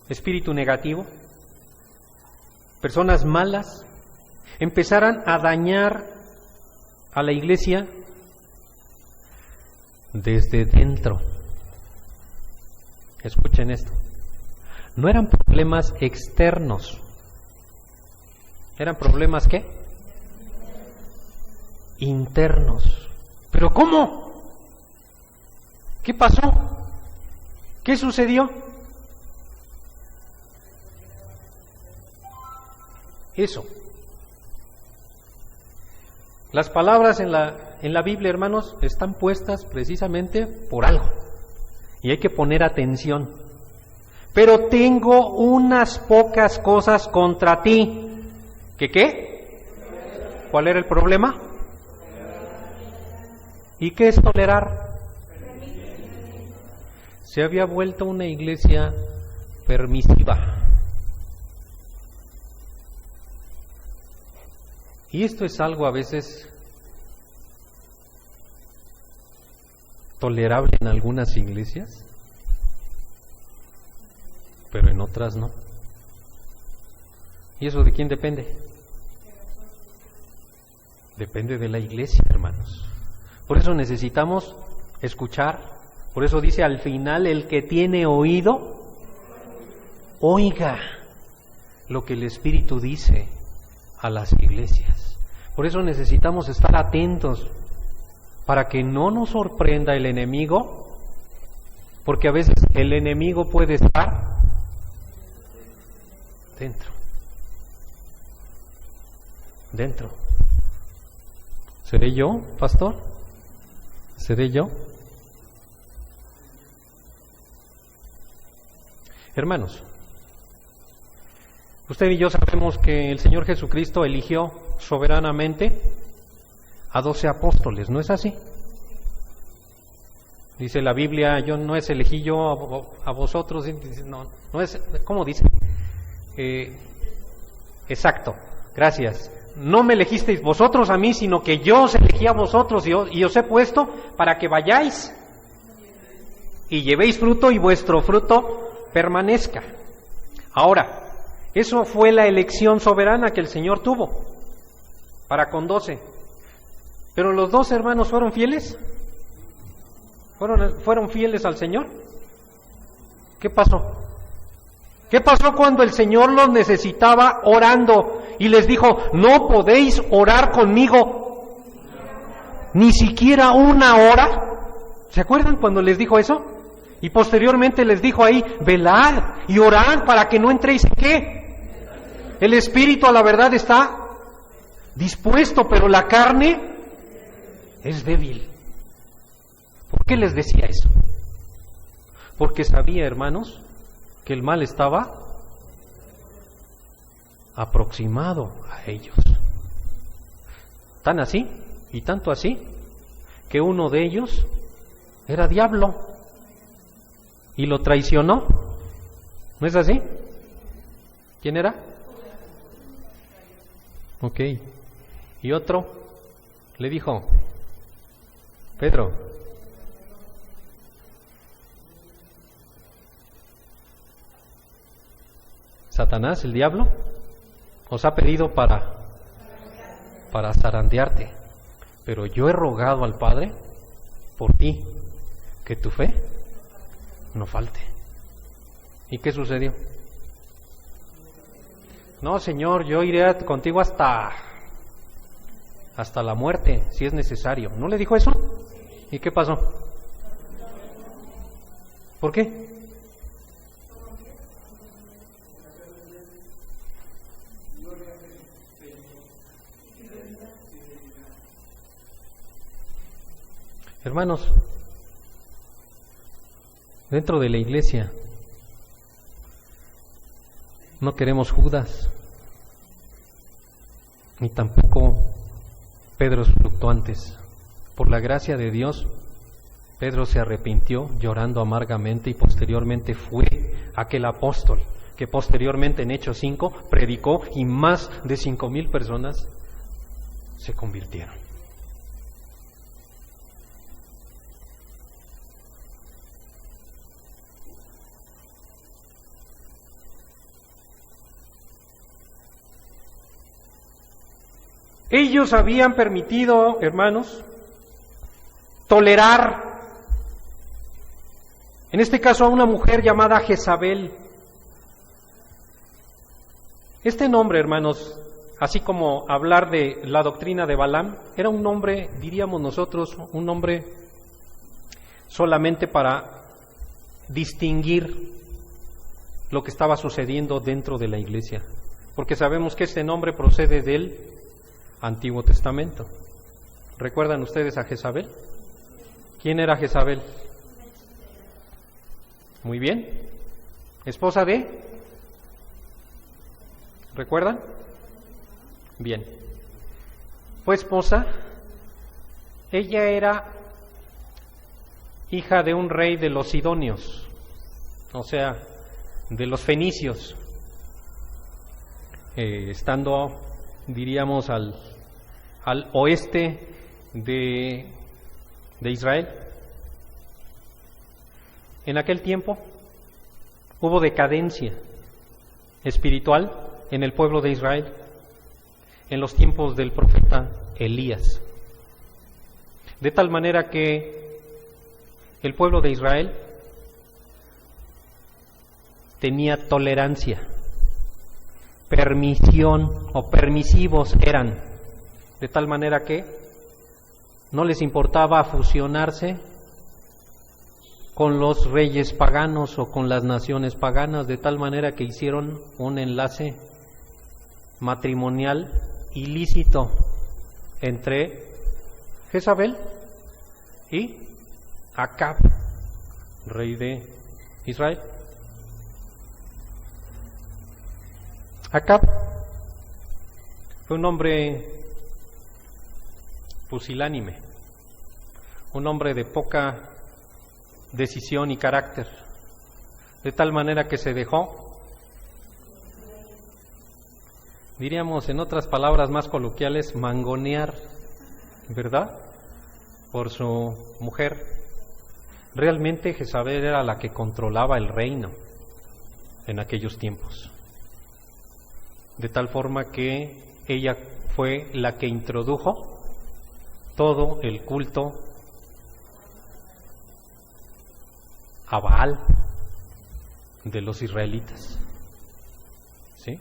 espíritu negativo, personas malas, empezaran a dañar a la iglesia desde dentro. Escuchen esto. No eran problemas externos. ¿Eran problemas qué? Internos. ¿Pero cómo? ¿Qué pasó? ¿Qué sucedió? Eso. Las palabras en la Biblia, hermanos, están puestas precisamente por algo. Y hay que poner atención. Pero tengo unas pocas cosas contra ti. ¿Qué? ¿Cuál era el problema? ¿Y qué es tolerar? Se había vuelto una iglesia permisiva. Y esto es algo a veces tolerable en algunas iglesias, pero en otras no. ¿Y eso de quién depende? Depende de la iglesia, hermanos. Por eso necesitamos escuchar. Por eso dice al final, el que tiene oído, oiga lo que el Espíritu dice a las iglesias. Por eso necesitamos estar atentos para que no nos sorprenda el enemigo, porque a veces el enemigo puede estar dentro. ¿Seré yo, pastor? ¿Seré yo? Hermanos, usted y yo sabemos que el Señor Jesucristo eligió soberanamente a 12 apóstoles, ¿no es así? Dice la Biblia, yo no es elegí yo a vosotros, no es, ¿cómo dice? Exacto, gracias. No me elegisteis vosotros a mí, sino que yo os elegí a vosotros y os he puesto para que vayáis y llevéis fruto y vuestro fruto permanezca. Ahora, eso fue la elección soberana que el Señor tuvo para con 12. Pero los 12 hermanos fueron fieles. ¿Fueron fieles al Señor? ¿Qué pasó? ¿Qué pasó cuando el Señor los necesitaba orando y les dijo, no podéis orar conmigo ni siquiera una hora? ¿Se acuerdan cuando les dijo eso? Y posteriormente les dijo ahí, velad y orad para que no entréis en ¿qué? El espíritu a la verdad está dispuesto, pero la carne es débil. ¿Por qué les decía eso? Porque sabía, hermanos, que el mal estaba aproximado a ellos. Tan así, y tanto así, que uno de ellos era diablo y lo traicionó. ¿No es así? ¿Quién era? Ok. Y otro le dijo, Pedro, Satanás, el diablo, os ha pedido para zarandearte, pero yo he rogado al Padre por ti, que tu fe no falte. ¿Y qué sucedió? No, Señor, yo iré contigo hasta la muerte, si es necesario. ¿No le dijo eso? ¿Y qué pasó? ¿Por qué? Hermanos, dentro de la iglesia no queremos Judas, ni tampoco Pedros fluctuantes. Por la gracia de Dios, Pedro se arrepintió llorando amargamente y posteriormente fue aquel apóstol que posteriormente en Hechos 5 predicó y más de 5,000 personas se convirtieron. Ellos habían permitido, hermanos, tolerar, en este caso a una mujer llamada Jezabel. Este nombre, hermanos, así como hablar de la doctrina de Balaam, era un nombre, diríamos nosotros, un nombre solamente para distinguir lo que estaba sucediendo dentro de la iglesia, porque sabemos que este nombre procede del Antiguo Testamento. ¿Recuerdan ustedes a Jezabel? ¿Quién era Jezabel? Muy bien. ¿Esposa de? ¿Recuerdan? Bien. Fue esposa. Ella era hija de un rey de los sidonios, o sea, de los fenicios, estando, diríamos, al oeste de Israel. En aquel tiempo hubo decadencia espiritual en el pueblo de Israel en los tiempos del profeta Elías, de tal manera que el pueblo de Israel tenía tolerancia, permisión o permisivos eran. de tal manera que no les importaba fusionarse con los reyes paganos o con las naciones paganas, de tal manera que hicieron un enlace matrimonial ilícito entre Jezabel y Acab, rey de Israel. Acab fue un hombre pusilánime, un hombre de poca decisión y carácter, de tal manera que se dejó, diríamos en otras palabras más coloquiales, mangonear, ¿verdad?, por su mujer. Realmente Jezabel era la que controlaba el reino en aquellos tiempos, de tal forma que ella fue la que introdujo todo el culto a Baal de los israelitas, ¿sí?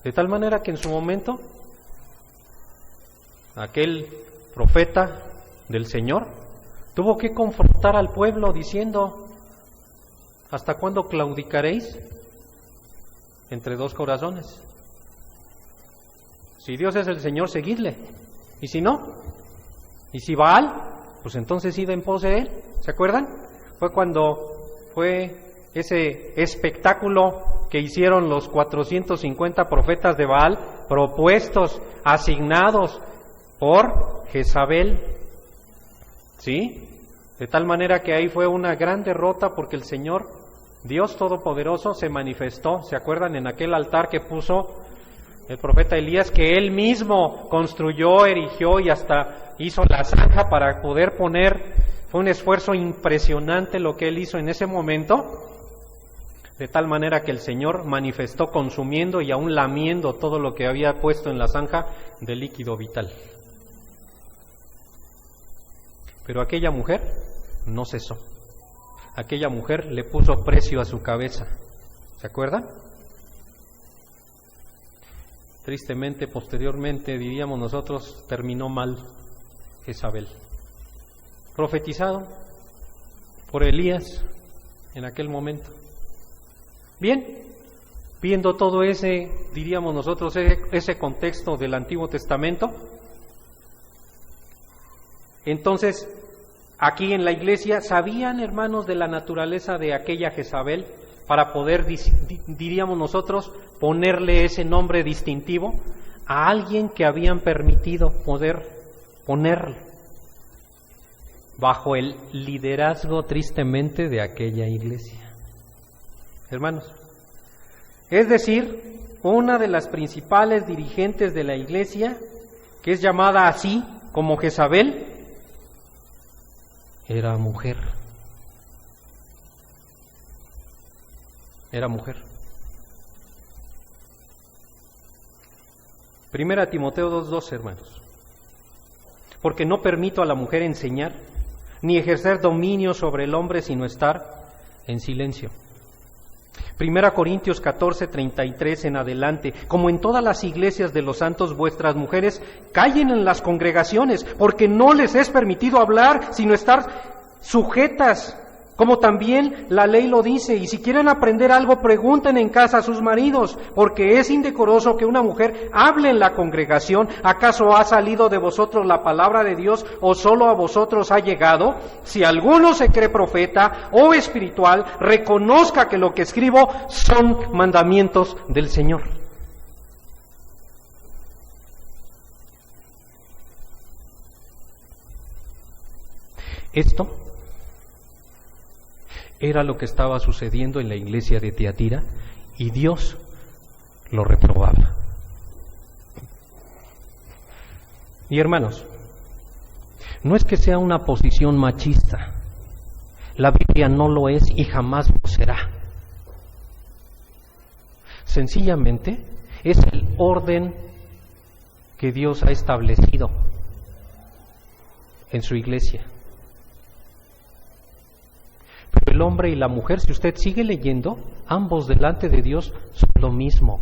De tal manera que en su momento aquel profeta del Señor tuvo que confrontar al pueblo diciendo: ¿hasta cuándo claudicaréis entre dos corazones? Si Dios es el Señor, seguidle, y si no, y si Baal, pues entonces id en pos de él. ¿Se acuerdan? Fue cuando fue ese espectáculo que hicieron los 450 profetas de Baal, propuestos, asignados por Jezabel, ¿sí? De tal manera que ahí fue una gran derrota, porque el Señor, Dios Todopoderoso, se manifestó. ¿Se acuerdan? En aquel altar que puso el profeta Elías, que él mismo construyó, erigió y hasta hizo la zanja para poder poner. Fue un esfuerzo impresionante lo que él hizo en ese momento, de tal manera que el Señor manifestó consumiendo y aún lamiendo todo lo que había puesto en la zanja de líquido vital. Pero aquella mujer no cesó. Aquella mujer le puso precio a su cabeza. ¿Se acuerdan? Tristemente, posteriormente, diríamos nosotros, terminó mal Jezabel. Profetizado por Elías en aquel momento. Bien, viendo todo ese, diríamos nosotros, ese contexto del Antiguo Testamento, entonces, aquí en la iglesia, ¿sabían, hermanos, de la naturaleza de aquella Jezabel para poder, diríamos nosotros, ponerle ese nombre distintivo a alguien que habían permitido poder ponerle bajo el liderazgo, tristemente, de aquella iglesia? Hermanos, es decir, una de las principales dirigentes de la iglesia, que es llamada así como Jezabel, era mujer. Era mujer. Primera Timoteo 2:2, hermanos. Porque no permito a la mujer enseñar, ni ejercer dominio sobre el hombre, sino estar en silencio. Primera Corintios 14:33 en adelante. Como en todas las iglesias de los santos, vuestras mujeres callen en las congregaciones, porque no les es permitido hablar, sino estar sujetas, como también la ley lo dice. Y si quieren aprender algo, pregunten en casa a sus maridos, porque es indecoroso que una mujer hable en la congregación. ¿Acaso ha salido de vosotros la palabra de Dios, o solo a vosotros ha llegado? Si alguno se cree profeta o espiritual, reconozca que lo que escribo son mandamientos del Señor. Esto era lo que estaba sucediendo en la iglesia de Tiatira, y Dios lo reprobaba. Y hermanos, no es que sea una posición machista. La Biblia no lo es y jamás lo será. Sencillamente es el orden que Dios ha establecido en su iglesia. Pero el hombre y la mujer, si usted sigue leyendo, ambos delante de Dios son lo mismo.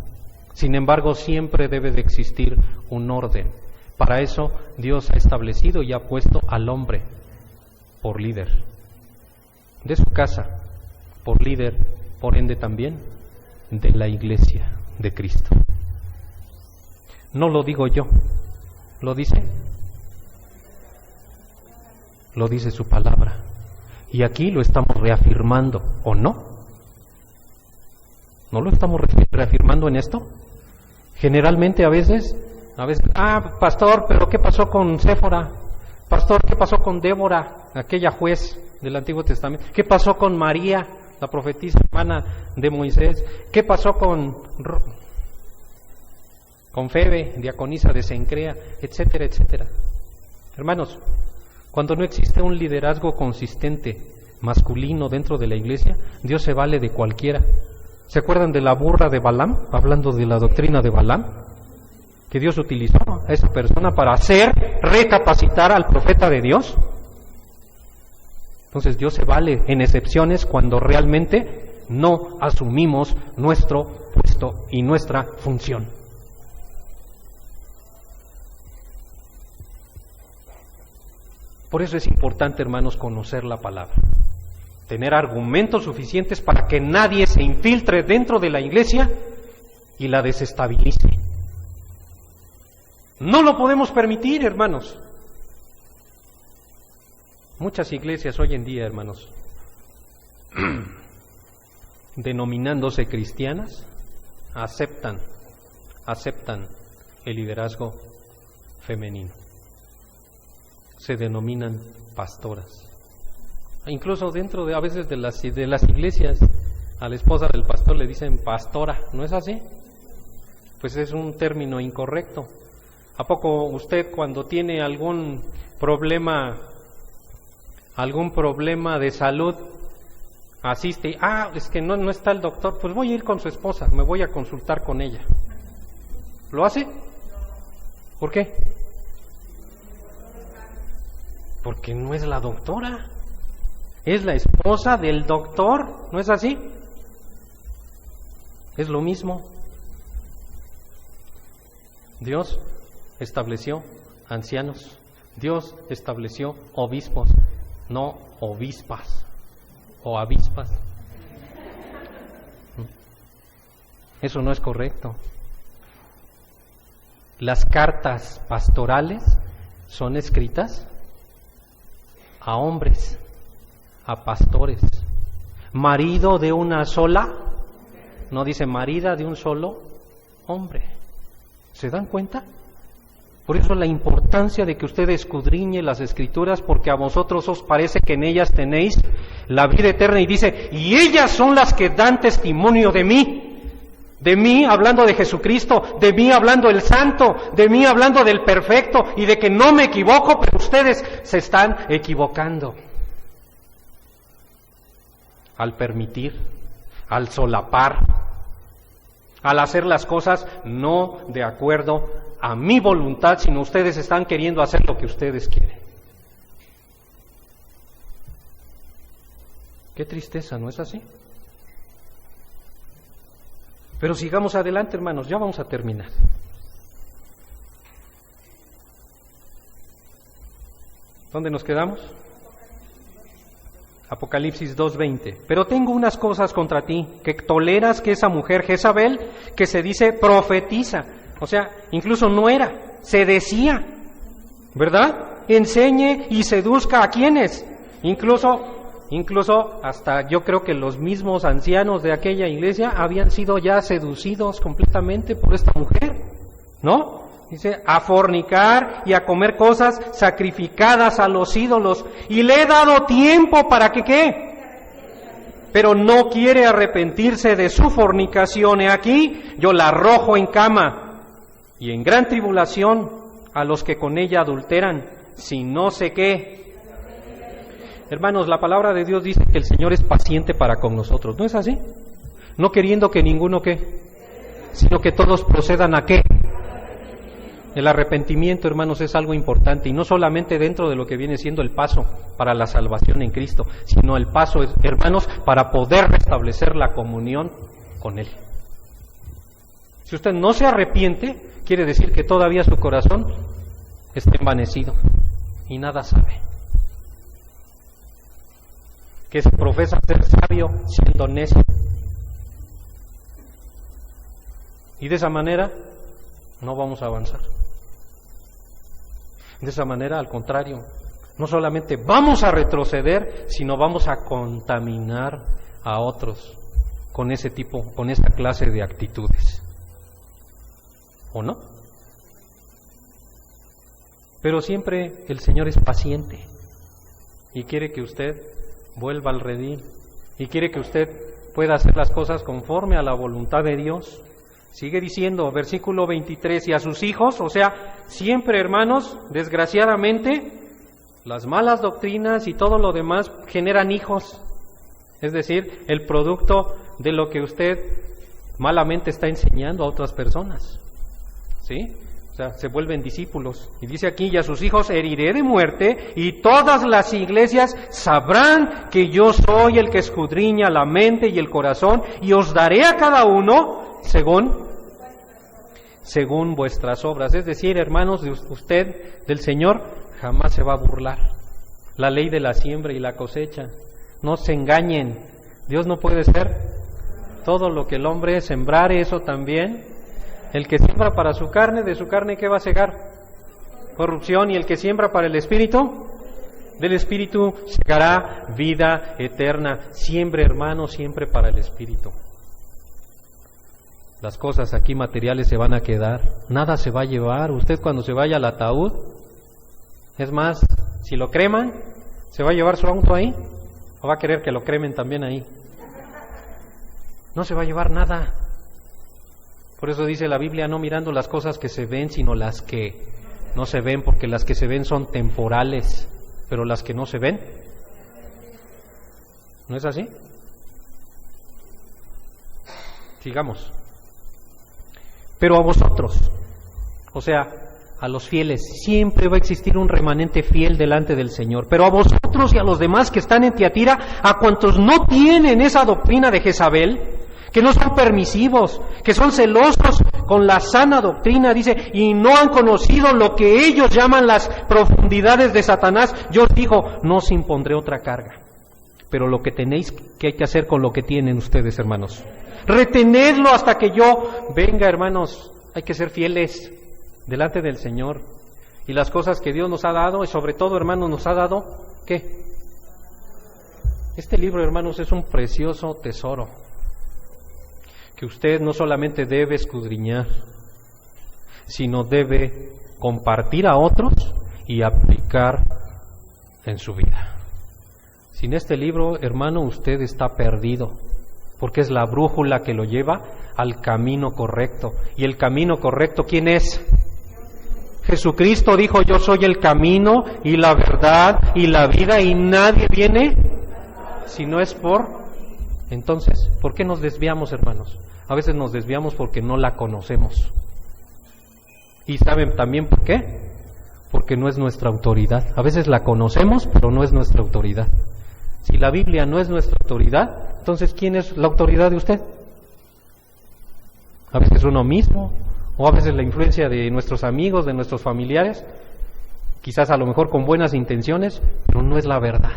Sin embargo, siempre debe de existir un orden. Para eso Dios ha establecido y ha puesto al hombre por líder de su casa, por líder, por ende también, de la iglesia de Cristo. No lo digo yo, lo dice su palabra. Y aquí lo estamos reafirmando, ¿o no? ¿No lo estamos reafirmando en esto? Generalmente a veces, pastor, pero ¿qué pasó con Séfora? Pastor, ¿qué pasó con Débora, aquella juez del Antiguo Testamento? ¿Qué pasó con María, la profetisa hermana de Moisés? ¿Qué pasó con Febe, diaconisa de Cencrea, etcétera, etcétera? Hermanos, cuando no existe un liderazgo consistente masculino dentro de la iglesia, Dios se vale de cualquiera. ¿Se acuerdan de la burra de Balaam? Hablando de la doctrina de Balaam, que Dios utilizó a esa persona para recapacitar al profeta de Dios. Entonces Dios se vale en excepciones cuando realmente no asumimos nuestro puesto y nuestra función. Por eso es importante, hermanos, conocer la palabra, tener argumentos suficientes para que nadie se infiltre dentro de la iglesia y la desestabilice. No lo podemos permitir, hermanos. Muchas iglesias hoy en día, hermanos, denominándose cristianas, aceptan el liderazgo femenino. Se denominan pastoras. Incluso dentro de a veces de las iglesias, a la esposa del pastor le dicen pastora, ¿no es así? Pues es un término incorrecto. ¿A poco usted cuando tiene algún problema de salud asiste? Es que no está el doctor, pues voy a ir con su esposa, me voy a consultar con ella. ¿Lo hace? ¿Por qué? Porque no es la doctora, es la esposa del doctor, ¿no es así? Es lo mismo. Dios estableció ancianos, Dios estableció obispos, no obispas o avispas. Eso no es correcto. Las cartas pastorales son escritas a hombres, a pastores. Marido de una sola, no dice marida de un solo hombre. ¿Se dan cuenta? Por eso la importancia de que usted escudriñe las Escrituras, porque a vosotros os parece que en ellas tenéis la vida eterna, y dice, y ellas son las que dan testimonio de mí hablando de Jesucristo, de mí hablando del Santo, de mí hablando del Perfecto, y de que no me equivoco, pero ustedes se están equivocando. Al permitir, al solapar, al hacer las cosas no de acuerdo a mi voluntad, sino ustedes están queriendo hacer lo que ustedes quieren. Qué tristeza, ¿no es así? Pero sigamos adelante, hermanos, ya vamos a terminar. ¿Dónde nos quedamos? Apocalipsis 2:20. Pero tengo unas cosas contra ti, que toleras que esa mujer Jezabel, que se dice profetiza, o sea, incluso no era, se decía, ¿verdad? Enseñe y seduzca a quienes, incluso hasta yo creo que los mismos ancianos de aquella iglesia habían sido ya seducidos completamente por esta mujer, ¿no? Dice, a fornicar y a comer cosas sacrificadas a los ídolos, y le he dado tiempo para que ¿qué? Pero no quiere arrepentirse de su fornicación. He aquí, yo la arrojo en cama y en gran tribulación a los que con ella adulteran, si no sé qué. Hermanos, la palabra de Dios dice que el Señor es paciente para con nosotros, ¿no es así? No queriendo que ninguno ¿qué? Sino que todos procedan a ¿qué? El arrepentimiento, hermanos, es algo importante, y no solamente dentro de lo que viene siendo el paso para la salvación en Cristo, sino el paso, hermanos, para poder restablecer la comunión con Él. Si usted no se arrepiente, quiere decir que todavía su corazón está envanecido y nada sabe. Que se profesa ser sabio siendo necio. Y de esa manera no vamos a avanzar. De esa manera, al contrario, no solamente vamos a retroceder, sino vamos a contaminar a otros con esa clase de actitudes. ¿O no? Pero siempre el Señor es paciente y quiere que usted vuelva al redil y quiere que usted pueda hacer las cosas conforme a la voluntad de Dios. Sigue diciendo, versículo 23, y a sus hijos, o sea, siempre, hermanos, desgraciadamente, las malas doctrinas y todo lo demás generan hijos, es decir, el producto de lo que usted malamente está enseñando a otras personas, ¿sí? O sea, se vuelven discípulos. Y dice aquí, y a sus hijos heriré de muerte, y todas las iglesias sabrán que yo soy el que escudriña la mente y el corazón, y os daré a cada uno según vuestras obras. Es decir, hermanos, de usted, del Señor, jamás se va a burlar. La ley de la siembra y la cosecha. No se engañen. Dios no puede ser todo lo que el hombre sembrare, eso también. El que siembra para su carne, de su carne, ¿qué va a segar? Corrupción. Y el que siembra para el Espíritu, del Espíritu segará vida eterna. Siempre, hermano, siempre para el Espíritu. Las cosas aquí materiales se van a quedar, nada se va a llevar. Usted cuando se vaya al ataúd, es más, si lo creman, ¿se va a llevar su auto ahí? ¿O va a querer que lo cremen también ahí? No se va a llevar nada. Por eso dice la Biblia, no mirando las cosas que se ven, sino las que no se ven, porque las que se ven son temporales, pero las que no se ven, ¿no es así? Sigamos. Pero a vosotros, o sea, a los fieles, siempre va a existir un remanente fiel delante del Señor. Pero a vosotros y a los demás que están en Tiatira, a cuantos no tienen esa doctrina de Jezabel, que no son permisivos, que son celosos con la sana doctrina, dice, y no han conocido lo que ellos llaman las profundidades de Satanás, yo os digo, no os impondré otra carga. Pero lo que tenéis que hay que hacer con lo que tienen ustedes, hermanos, retenedlo hasta que yo venga, hermanos. Hay que ser fieles delante del Señor. Y las cosas que Dios nos ha dado, y sobre todo, hermanos, nos ha dado, ¿qué? Este libro, hermanos, es un precioso tesoro que usted no solamente debe escudriñar, sino debe compartir a otros y aplicar en su vida. Sin este libro, hermano, usted está perdido, porque es la brújula que lo lleva al camino correcto. ¿Y el camino correcto quién es? Jesucristo dijo, yo soy el camino y la verdad y la vida, y nadie viene si no es por... Entonces, ¿por qué nos desviamos, hermanos? A veces nos desviamos porque no la conocemos. ¿Y saben también por qué? Porque no es nuestra autoridad. A veces la conocemos, pero no es nuestra autoridad. Si la Biblia no es nuestra autoridad, entonces ¿quién es la autoridad de usted? A veces uno mismo, o a veces la influencia de nuestros amigos, de nuestros familiares, quizás a lo mejor con buenas intenciones, pero no es la verdad.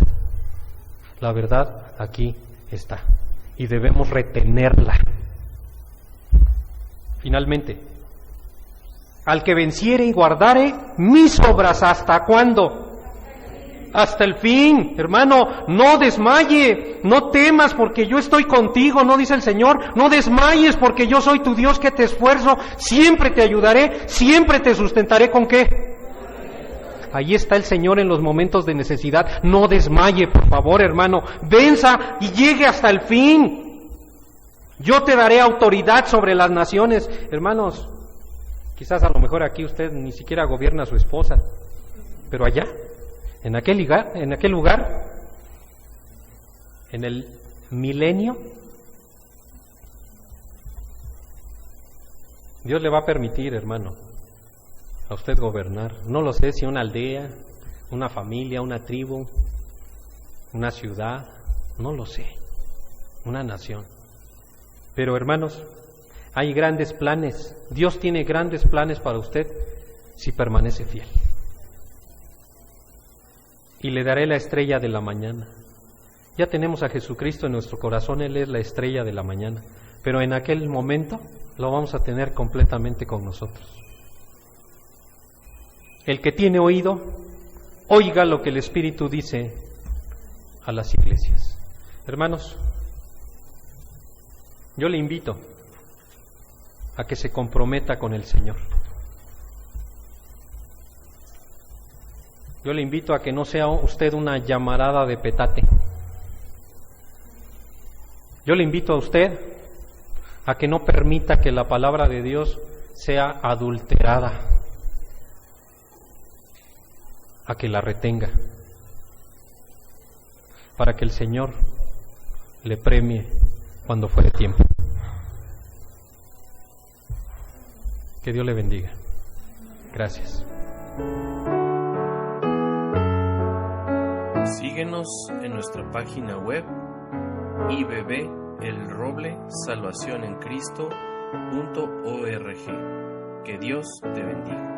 La verdad aquí está, y debemos retenerla. Finalmente, al que venciere y guardare mis obras, ¿hasta cuándo? Hasta el fin. Hermano, no desmaye, no temas porque yo estoy contigo, no dice el Señor, no desmayes porque yo soy tu Dios que te esfuerzo, siempre te ayudaré, siempre te sustentaré. ¿Con qué? Ahí está el Señor en los momentos de necesidad. No desmaye, por favor, hermano, venza y llegue hasta el fin. Yo te daré autoridad sobre las naciones. Hermanos, quizás a lo mejor aquí usted ni siquiera gobierna a su esposa, pero allá, en aquel lugar, en el milenio, Dios le va a permitir, hermano, a usted gobernar. No lo sé si una aldea, una familia, una tribu, una ciudad, no lo sé, una nación. Pero, hermanos, hay grandes planes. Dios tiene grandes planes para usted si permanece fiel. y le daré la estrella de la mañana. Ya tenemos a Jesucristo en nuestro corazón, Él es la estrella de la mañana, pero en aquel momento lo vamos a tener completamente con nosotros. El que tiene oído, oiga lo que el Espíritu dice a las iglesias. Hermanos, yo le invito a que se comprometa con el Señor. Yo le invito a que no sea usted una llamarada de petate. Yo le invito a usted a que no permita que la palabra de Dios sea adulterada, a que la retenga, para que el Señor le premie cuando fuere tiempo. Que Dios le bendiga. Gracias. Síguenos en nuestra página web ibbelroblesalvacionencristo.org. Que Dios te bendiga.